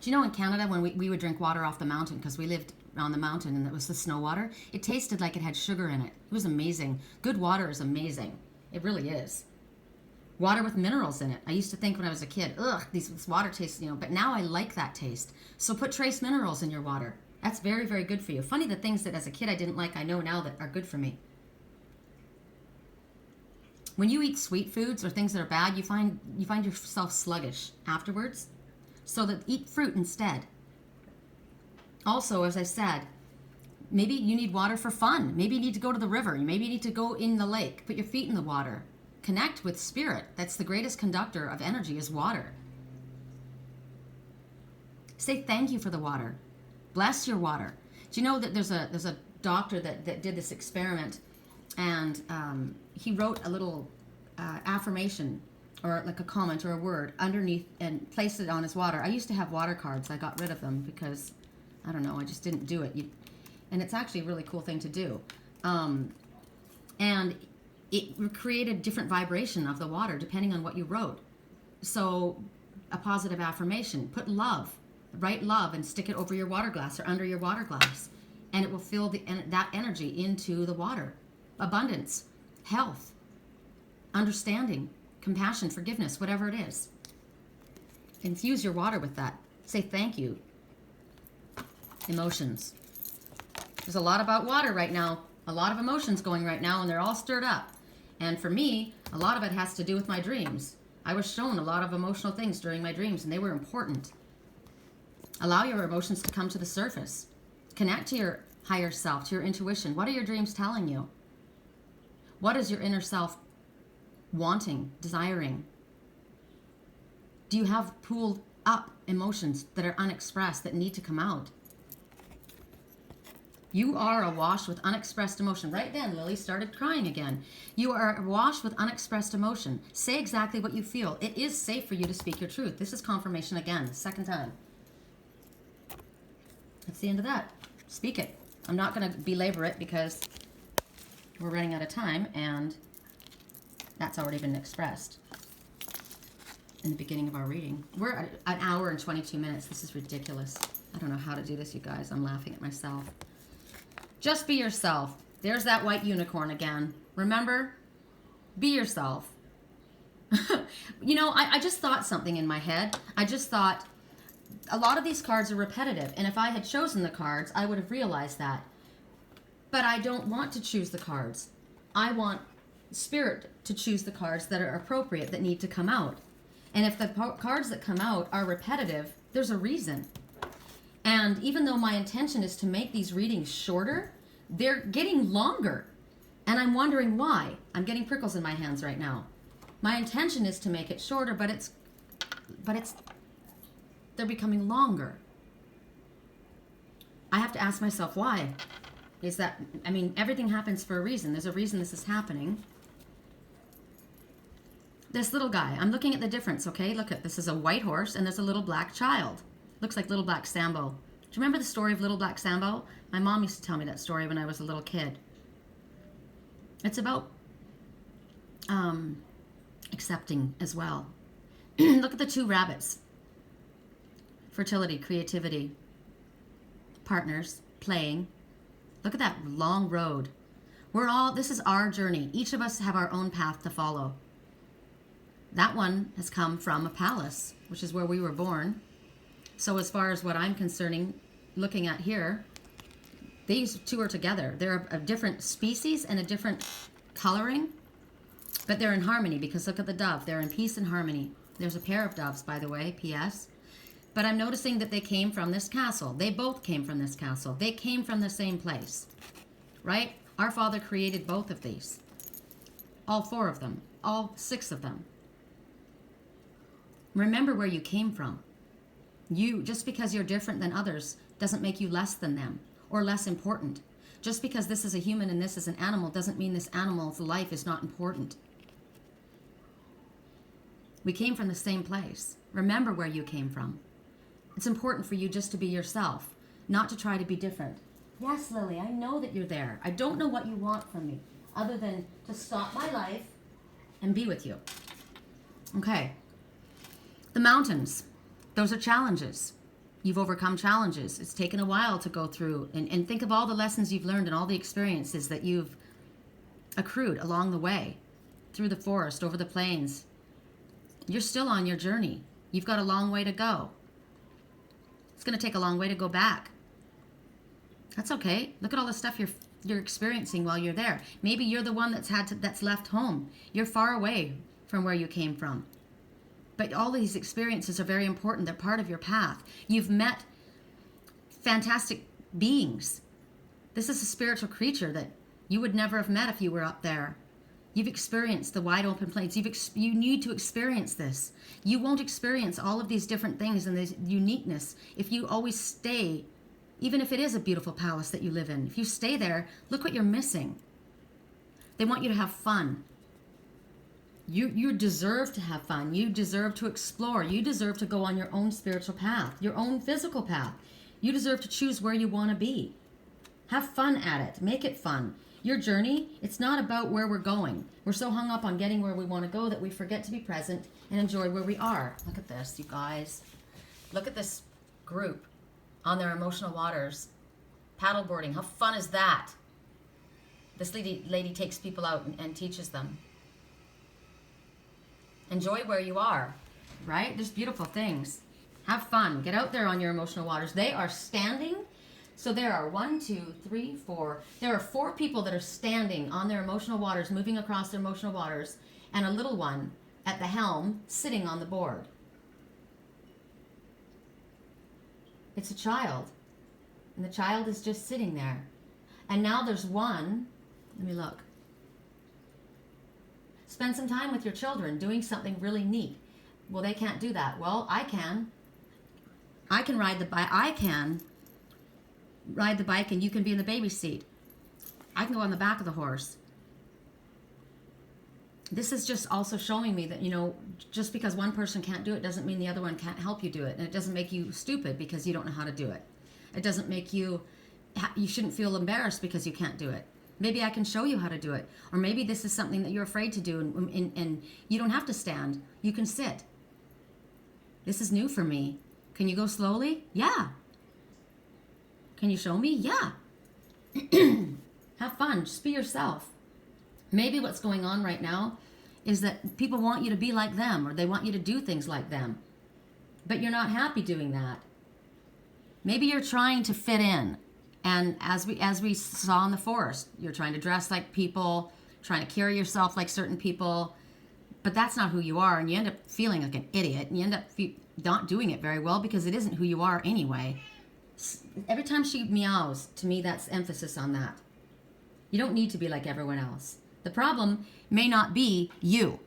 Do you know in Canada when we would drink water off the mountain, because we lived on the mountain and it was the snow water, it tasted like it had sugar in it. It was amazing. Good water is amazing. It really is. Water with minerals in it. I used to think when I was a kid, ugh, this water tastes, but now I like that taste. So put trace minerals in your water. That's very, very good for you. Funny, the things that as a kid I didn't like, I know now that are good for me. When you eat sweet foods or things that are bad, you find yourself sluggish afterwards. So that eat fruit instead. Also, as I said, maybe you need water for fun. Maybe you need to go to the river. Maybe you need to go in the lake. Put your feet in the water. Connect with spirit. That's the greatest conductor of energy, is water. Say thank you for the water. Bless your water. Do you know that there's a doctor that did this experiment, and he wrote a little affirmation or like a comment or a word underneath and placed it on his water. I used to have water cards. I got rid of them because, I don't know, I just didn't do it. And it's actually a really cool thing to do. And it created different vibration of the water depending on what you wrote. So a positive affirmation, put love, write love and stick it over your water glass or under your water glass. And it will fill that energy into the water. Abundance, health, understanding, compassion, forgiveness, whatever it is. Infuse your water with that. Say thank you. Emotions. There's a lot about water right now. A lot of emotions going right now, and they're all stirred up. And for me, a lot of it has to do with my dreams. I was shown a lot of emotional things during my dreams, and they were important. Allow your emotions to come to the surface. Connect to your higher self, to your intuition. What are your dreams telling you? What is your inner self wanting, desiring? Do you have pooled up emotions that are unexpressed that need to come out? You are awash with unexpressed emotion. Right then, Lily started crying again. You are awash with unexpressed emotion. Say exactly what you feel. It is safe for you to speak your truth. This is confirmation again, the second time. That's the end of that. Speak it. I'm not going to belabor it because we're running out of time, and that's already been expressed in the beginning of our reading. We're at an hour and 22 minutes. This is ridiculous. I don't know how to do this, you guys. I'm laughing at myself. Just be yourself. There's that white unicorn again. Remember? Be yourself. I just thought something in my head. I just thought a lot of these cards are repetitive, and if I had chosen the cards, I would have realized that. But I don't want to choose the cards. I want spirit to choose the cards that are appropriate, that need to come out. And if the cards that come out are repetitive, there's a reason. And even though my intention is to make these readings shorter, they're getting longer. And I'm wondering why. I'm getting prickles in my hands right now. My intention is to make it shorter, but they're becoming longer. I have to ask myself why. Everything happens for a reason. There's a reason this is happening. This little guy, I'm looking at the difference, okay? Look at this is a white horse and there's a little black child. Looks like little black Sambo. Do you remember the story of little black Sambo? My mom used to tell me that story when I was a little kid. It's about accepting as well. Look at the two rabbits. Fertility, creativity, partners, playing. Look at that long road. This is our journey. Each of us have our own path to follow. That one has come from a palace, which is where we were born. So as far as what I'm looking at here, these two are together. They're a different species and a different coloring, but they're in harmony because look at the dove. They're in peace and harmony. There's a pair of doves, by the way, P.S. But I'm noticing that they came from this castle. They both came from this castle. They came from the same place, right? Our Father created both of these. All 4 of them. All 6 of them. Remember where you came from. You, just because you're different than others, doesn't make you less than them or less important. Just because this is a human and this is an animal doesn't mean this animal's life is not important. We came from the same place. Remember where you came from. It's important for you just to be yourself, not to try to be different. Yes, Lily, I know that you're there. I don't know what you want from me other than to stop my life and be with you. Okay. The mountains. Those are challenges. You've overcome challenges. It's taken a while to go through and think of all the lessons you've learned and all the experiences that you've accrued along the way, through the forest, over the plains. You're still on your journey. You've got a long way to go. It's going to take a long way to go back. That's okay. Look at all the stuff you're experiencing while you're there. Maybe you're the one that's left home. You're far away from where you came from. But all these experiences are very important. They're part of your path. You've met fantastic beings. This is a spiritual creature that you would never have met if you were up there. You've experienced the wide open plains. You need to experience this. You won't experience all of these different things and this uniqueness if you always stay, even if it is a beautiful palace that you live in. If you stay there, look what you're missing. They want you to have fun. You deserve to have fun. You deserve to explore. You deserve to go on your own spiritual path, your own physical path. You deserve to choose where you want to be. Have fun at it. Make it fun. Your journey, it's not about where we're going. We're so hung up on getting where we want to go that we forget to be present and enjoy where we are. Look at this, you guys. Look at this group on their emotional waters. Paddleboarding. How fun is that? This lady takes people out and teaches them. Enjoy where you are, right? There's beautiful things. Have fun. Get out there on your emotional waters. They are standing. So there are 1, 2, 3, 4. There are 4 people that are standing on their emotional waters, moving across their emotional waters, and a little one at the helm sitting on the board. It's a child. And the child is just sitting there. And now there's one. Let me look. Spend some time with your children doing something really neat. Well, they can't do that. Well, I can. I can ride the bike. I can ride the bike and you can be in the baby seat. I can go on the back of the horse. This is just also showing me that, just because one person can't do it doesn't mean the other one can't help you do it. And it doesn't make you stupid because you don't know how to do it. It doesn't make you shouldn't feel embarrassed because you can't do it. Maybe I can show you how to do it. Or maybe this is something that you're afraid to do and you don't have to stand. You can sit. This is new for me. Can you go slowly? Yeah. Can you show me? Yeah. Have fun. Just be yourself. Maybe what's going on right now is that people want you to be like them or they want you to do things like them. But you're not happy doing that. Maybe you're trying to fit in. And as we saw in the forest, you're trying to dress like people, trying to carry yourself like certain people, but that's not who you are, and you end up feeling like an idiot, and you end up not doing it very well because it isn't who you are anyway. Every time she meows, to me, that's emphasis on that. You don't need to be like everyone else. The problem may not be you.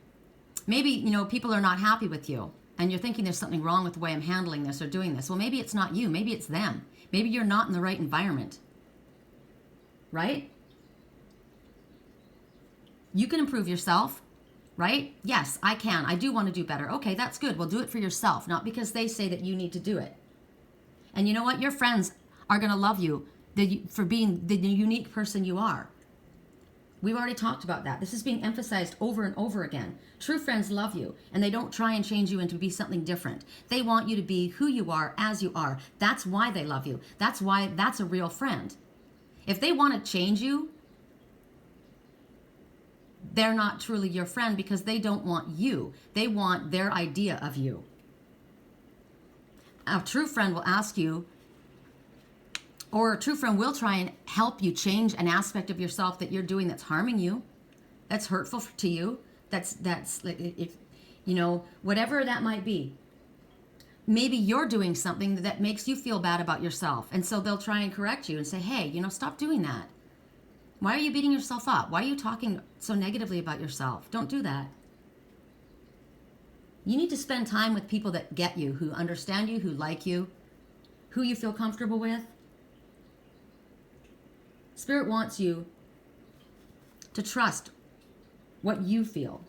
Maybe, people are not happy with you, and you're thinking there's something wrong with the way I'm handling this or doing this. Well, maybe it's not you. Maybe it's them. Maybe you're not in the right environment, right? You can improve yourself, right? Yes, I can. I do want to do better. Okay, that's good. Well, do it for yourself, not because they say that you need to do it. And you know what? Your friends are going to love you for being the unique person you are. We've already talked about that. This is being emphasized over and over again. True friends love you, and they don't try and change you into be something different. They want you to be who you are as you are. That's why they love you. That's why that's a real friend. If they want to change you, they're not truly your friend because they don't want you. They want their idea of you. A true friend will ask you, or a true friend will try and help you change an aspect of yourself that you're doing that's harming you, that's hurtful to you, that's like, if whatever that might be. maybe you're doing something that makes you feel bad about yourself. And so they'll try and correct you and say, hey, stop doing that. Why are you beating yourself up? Why are you talking so negatively about yourself? Don't do that. You need to spend time with people that get you, who understand you, who like you, who you feel comfortable with. Spirit wants you to trust what you feel.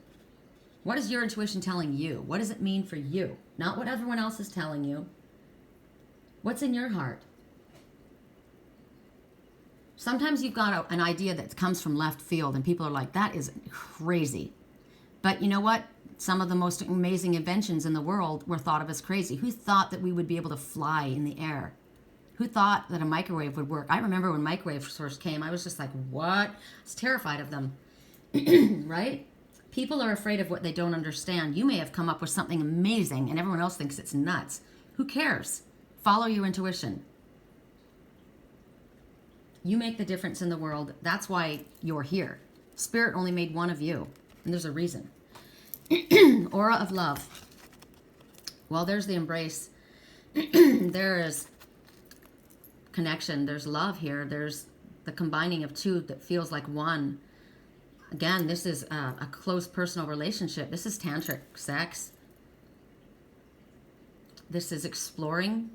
What is your intuition telling you? What does it mean for you? Not what everyone else is telling you. What's in your heart? Sometimes you've got an idea that comes from left field and people are like, that is crazy. But you know what? Some of the most amazing inventions in the world were thought of as crazy. Who thought that we would be able to fly in the air? Who thought that a microwave would work? I remember when microwaves first came, I was just like, what? I was terrified of them. Right? People are afraid of what they don't understand. You may have come up with something amazing and everyone else thinks it's nuts. Who cares? Follow your intuition. You make the difference in the world. That's why you're here. Spirit only made one of you, and there's a reason. Aura of love. Well, there's the embrace. There is connection. There's love here. There's the combining of two that feels like one. Again, this is a close personal relationship. This is tantric sex. This is exploring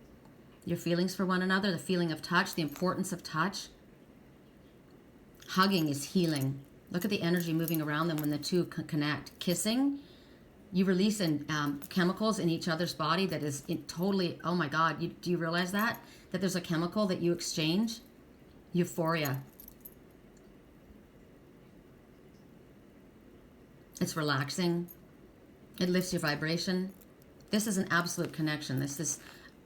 your feelings for one another, the feeling of touch, the importance of touch. Hugging is healing. Look at the energy moving around them when the two connect. Kissing, you release chemicals in each other's body that is totally, oh my God, do you realize that? That there's a chemical that you exchange? Euphoria. It's relaxing. It lifts your vibration. This is an absolute connection.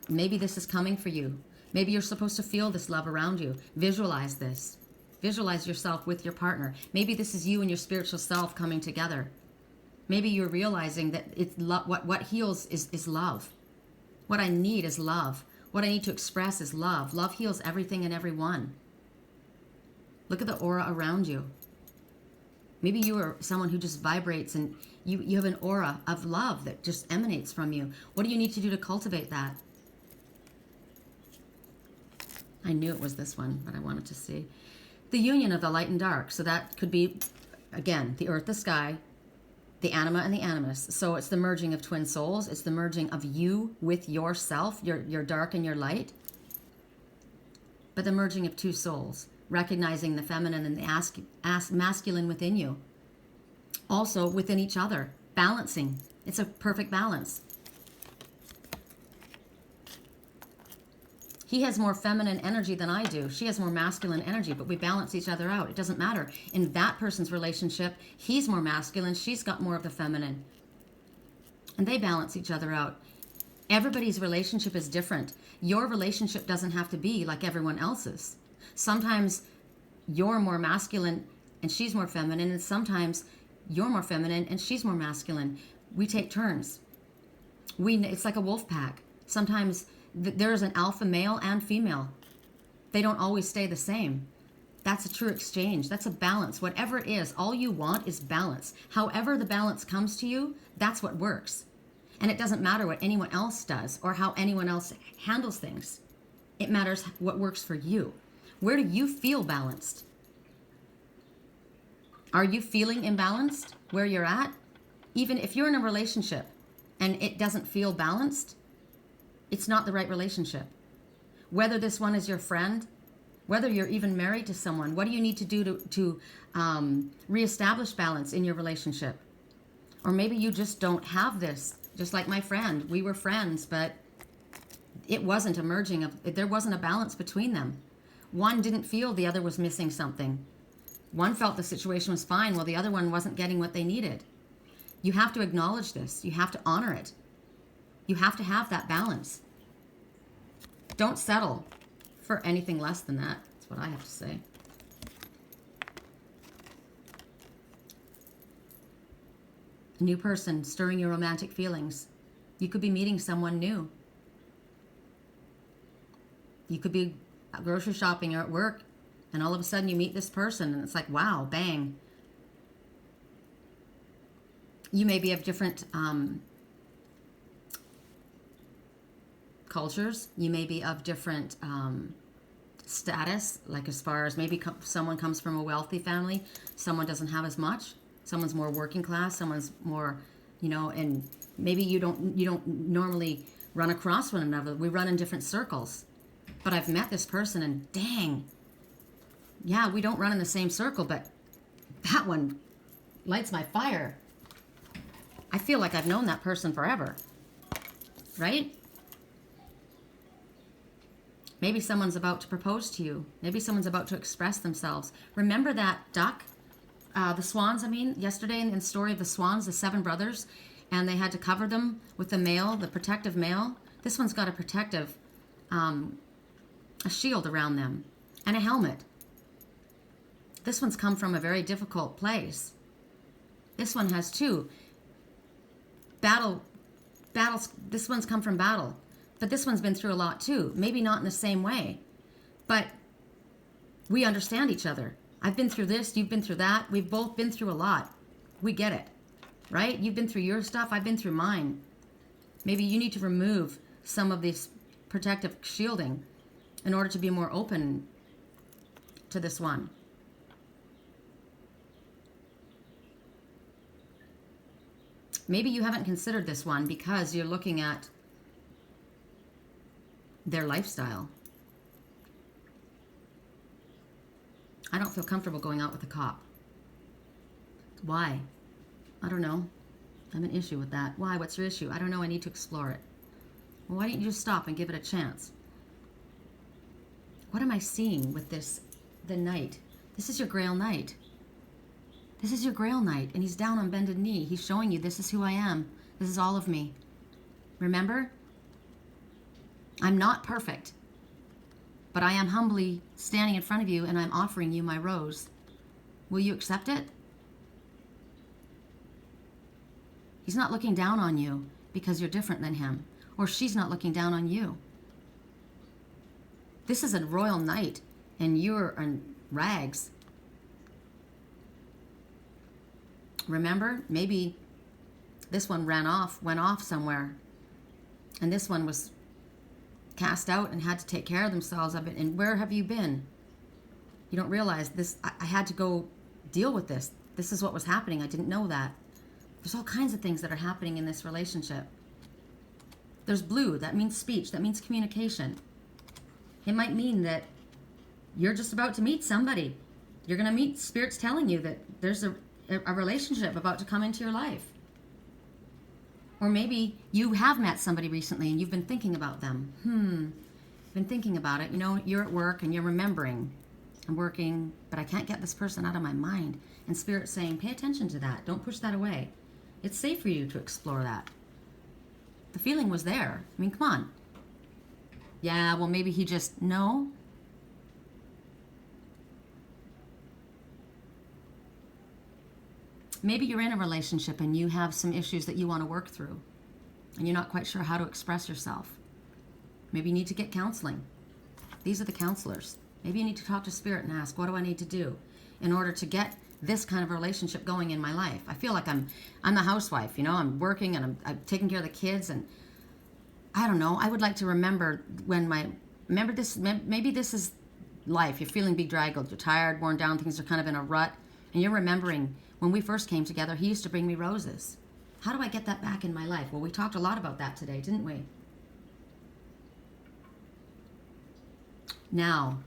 Maybe this is coming for you. Maybe you're supposed to feel this love around you. Visualize this. Visualize yourself with your partner. Maybe this is you and your spiritual self coming together. Maybe you're realizing that it's what heals is love. What I need is love. What I need to express is love. Love heals everything and everyone. Look at the aura around you. Maybe you are someone who just vibrates and you have an aura of love that just emanates from you. What do you need to do to cultivate that? I knew it was this one, but I wanted to see. The union of the light and dark. So that could be, again, the earth, the sky, the anima and the animus. So it's the merging of twin souls. It's the merging of you with yourself, your dark and your light. But the merging of two souls, recognizing the feminine and the masculine within you. Also within each other, balancing. It's a perfect balance. He has more feminine energy than I do. She has more masculine energy, but we balance each other out. It doesn't matter. In that person's relationship, he's more masculine. She's got more of the feminine. And they balance each other out. Everybody's relationship is different. Your relationship doesn't have to be like everyone else's. Sometimes you're more masculine and she's more feminine, and sometimes you're more feminine and she's more masculine. We take turns. It's like a wolf pack. Sometimes there's an alpha male and female. They don't always stay the same. That's a true exchange. That's a balance. Whatever it is, all you want is balance. However the balance comes to you, that's what works. And it doesn't matter what anyone else does or how anyone else handles things. It matters what works for you. Where do you feel balanced? Are you feeling imbalanced where you're at? Even if you're in a relationship and it doesn't feel balanced, it's not the right relationship. Whether this one is your friend, whether you're even married to someone, what do you need to do to reestablish balance in your relationship? Or maybe you just don't have this. Just like my friend, we were friends, but it wasn't a merging there wasn't a balance between them. One didn't feel the other was missing something. One felt the situation was fine while the other one wasn't getting what they needed. You have to acknowledge this. You have to honor it. You have to have that balance. Don't settle for anything less than that. That's what I have to say. A new person stirring your romantic feelings. You could be meeting someone new. You could be grocery shopping or at work, and all of a sudden you meet this person, and it's like, wow, bang. You may be of different cultures. You may be of different status, like as far as maybe someone comes from a wealthy family, someone doesn't have as much, someone's more working class, someone's more, and maybe you don't normally run across one another. We run in different circles. But I've met this person and dang, yeah, we don't run in the same circle, but that one lights my fire. I feel like I've known that person forever, right? Maybe someone's about to propose to you. Maybe someone's about to express themselves. Remember that duck, the swans, yesterday in the story of the swans, the 7 brothers, and they had to cover them with the protective mail. This one's got a protective, a shield around them and a helmet. This one's come from a very difficult place. This one has 2. Battles, this one's come from battle. But this one's been through a lot too. Maybe not in the same way. But we understand each other. I've been through this, you've been through that. We've both been through a lot. We get it, right? You've been through your stuff, I've been through mine. Maybe you need to remove some of this protective shielding in order to be more open to this one. Maybe you haven't considered this one because you're looking at their lifestyle. I don't feel comfortable going out with a cop. Why? I don't know. I have an issue with that. Why? What's your issue? I don't know. I need to explore it. Well, why don't you just stop and give it a chance? What am I seeing with this, the knight? This is your Grail Knight. This is your Grail Knight, and he's down on bended knee. He's showing you, this is who I am. This is all of me. Remember? I'm not perfect, but I am humbly standing in front of you, and I'm offering you my rose. Will you accept it? He's not looking down on you because you're different than him, or she's not looking down on you. This is a royal knight, and you're in rags. Remember, maybe this one went off somewhere, and this one was cast out and had to take care of themselves. And where have you been? You don't realize this. I had to go deal with this. This is what was happening. I didn't know that. There's all kinds of things that are happening in this relationship. There's blue. That means speech. That means communication. It might mean that you're just about to meet somebody. You're going to meet spirits telling you that there's a relationship about to come into your life. Or maybe you have met somebody recently and you've been thinking about them. Been thinking about it. You're at work and you're remembering. I'm working, but I can't get this person out of my mind. And Spirit's saying, pay attention to that. Don't push that away. It's safe for you to explore that. The feeling was there. Come on. Yeah, well, maybe he just, no. Maybe you're in a relationship and you have some issues that you want to work through and you're not quite sure how to express yourself. Maybe you need to get counseling. These are the counselors. Maybe you need to talk to Spirit and ask, what do I need to do in order to get this kind of relationship going in my life? I feel like I'm the housewife, I'm working and I'm taking care of the kids, and I don't know. I would like to remember this, maybe this is life. You're feeling bedraggled, you're tired, worn down, things are kind of in a rut, and you're remembering when we first came together, he used to bring me roses. How do I get that back in my life? Well, we talked a lot about that today, didn't we? Now,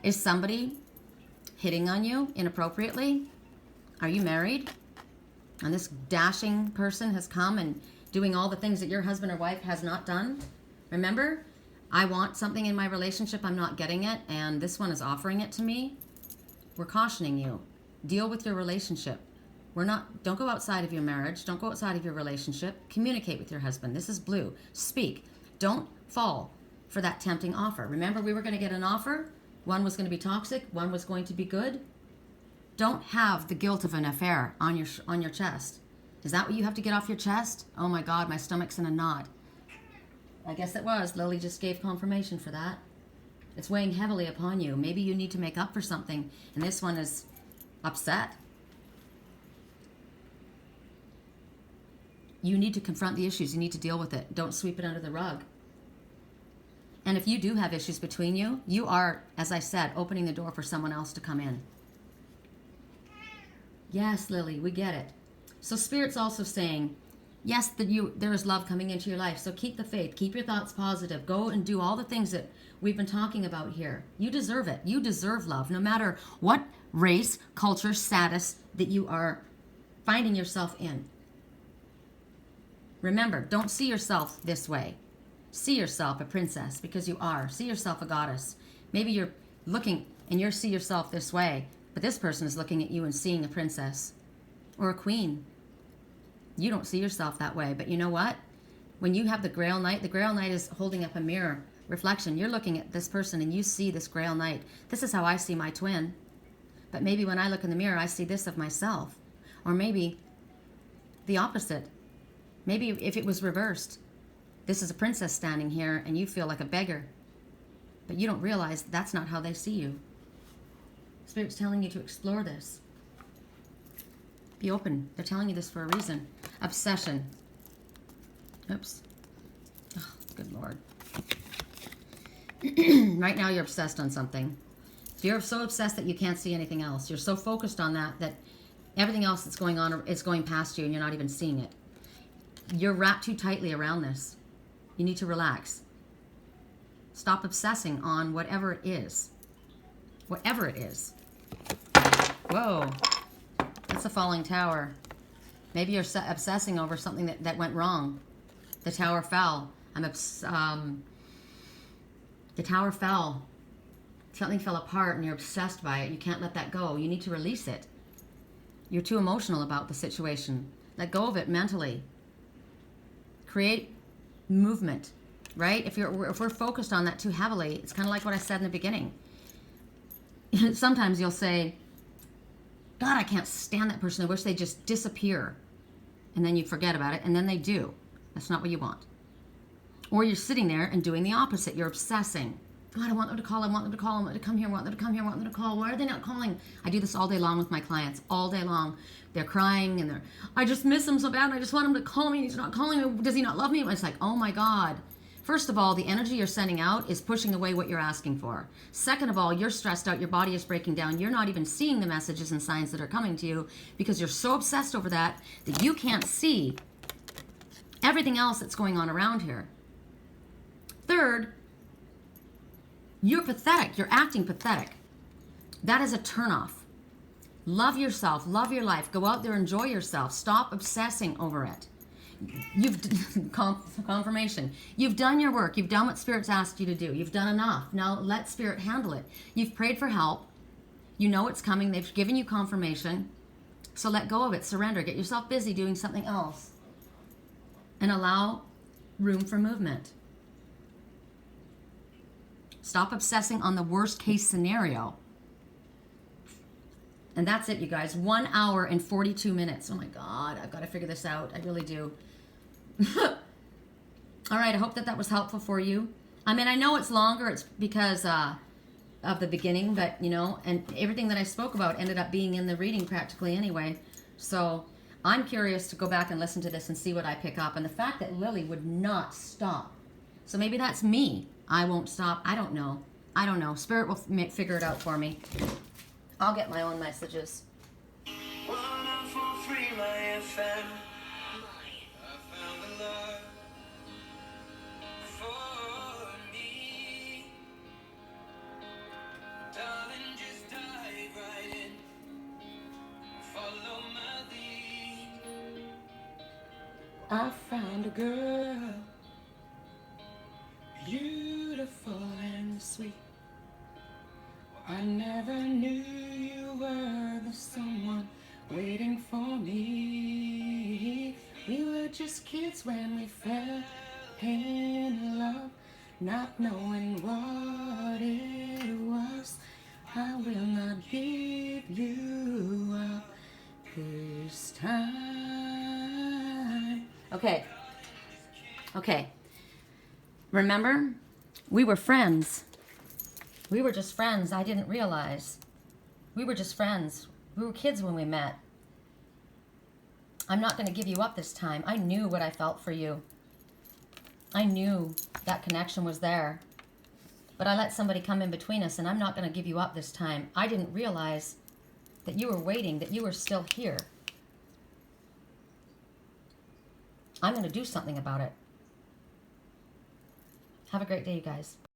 is somebody hitting on you inappropriately? Are you married? And this dashing person has come and doing all the things that your husband or wife has not done? Remember, I want something in my relationship, I'm not getting it, and this one is offering it to me. We're cautioning you. Deal with your relationship. Don't go outside of your marriage. Don't go outside of your relationship. Communicate with your husband. This is blue. Speak. Don't fall for that tempting offer. Remember, we were going to get an offer. One was going to be toxic. One was going to be good. Don't have the guilt of an affair on your chest. Is that what you have to get off your chest? Oh my God, my stomach's in a knot. I guess it was. Lily just gave confirmation for that. It's weighing heavily upon you. Maybe you need to make up for something, and this one is upset. You need to confront the issues. You need to deal with it. Don't sweep it under the rug. And if you do have issues between you, you are, as I said, opening the door for someone else to come in. Yes, Lily, we get it. So Spirit's also saying, yes, there is love coming into your life. So keep the faith. Keep your thoughts positive. Go and do all the things that we've been talking about here. You deserve it. You deserve love, no matter what race, culture, status that you are finding yourself in. Remember, don't see yourself this way. See yourself a princess, because you are. See yourself a goddess. Maybe you're looking and you see yourself this way, but this person is looking at you and seeing a princess or a queen. You don't see yourself that way, but you know what? When you have the Grail Knight is holding up a mirror reflection. You're looking at this person and you see this Grail Knight. This is how I see my twin. But maybe when I look in the mirror, I see this of myself. Or maybe the opposite. Maybe if it was reversed, this is a princess standing here and you feel like a beggar. But you don't realize that's not how they see you. Spirit's telling you to explore this. Be open. They're telling you this for a reason. Obsession. Oops. Oh, good Lord. Right now you're obsessed on something. So you're so obsessed that you can't see anything else. You're so focused on that everything else that's going on is going past you and you're not even seeing it. You're wrapped too tightly around this. You need to relax. Stop obsessing on whatever it is. Whatever it is. Whoa. That's a falling tower. Maybe you're obsessing over something that went wrong. The tower fell. The tower fell. Something fell apart and you're obsessed by it. You can't let that go. You need to release it. You're too emotional about the situation. Let go of it mentally. Create movement, right? If we're focused on that too heavily, it's kind of like what I said in the beginning. Sometimes you'll say, God, I can't stand that person. I wish they'd just disappear. And then you forget about it, and then they do. That's not what you want. Or you're sitting there and doing the opposite. You're obsessing. God, I want them to call. I want them to call. I want them to come here. I want them to come here. I want them to call. Why are they not calling? I do this all day long with my clients. All day long. They're crying and I just miss him so bad. And I just want him to call me. He's not calling me. Does he not love me? And it's like, oh my God. First of all, the energy you're sending out is pushing away what you're asking for. Second of all, you're stressed out. Your body is breaking down. You're not even seeing the messages and signs that are coming to you because you're so obsessed over that you can't see everything else that's going on around here. Third, you're pathetic. You're acting pathetic. That is a turnoff. Love yourself. Love your life. Go out there, enjoy yourself. Stop obsessing over it. You've confirmation. You've done your work. You've done what Spirit's asked you to do. You've done enough. Now let Spirit handle it. You've prayed for help. You know it's coming. They've given you confirmation. So let go of it. Surrender. Get yourself busy doing something else. And allow room for movement. Stop obsessing on the worst case scenario. And that's it, you guys. 1 hour and 42 minutes. Oh my God, I've got to figure this out. I really do. All right, I hope that was helpful for you. I mean, I know it's longer. It's because of the beginning, but, you know, and everything that I spoke about ended up being in the reading practically anyway. So I'm curious to go back and listen to this and see what I pick up. And the fact that Lily would not stop. So maybe that's me. I won't stop. I don't know. I don't know. Spirit will figure it out for me. I'll get my own messages. 104.3 my FM. I found the love for me. Darling, just dive right in. Follow my lead. I found a girl, beautiful and sweet. I never knew you were the someone waiting for me. We were just kids when we fell in love, not knowing what it was. I will not give you up this time. Okay. Remember, we were friends. We were just friends. I didn't realize. We were just friends. We were kids when we met. I'm not going to give you up this time. I knew what I felt for you. I knew that connection was there. But I let somebody come in between us, and I'm not going to give you up this time. I didn't realize that you were waiting, that you were still here. I'm going to do something about it. Have a great day, you guys.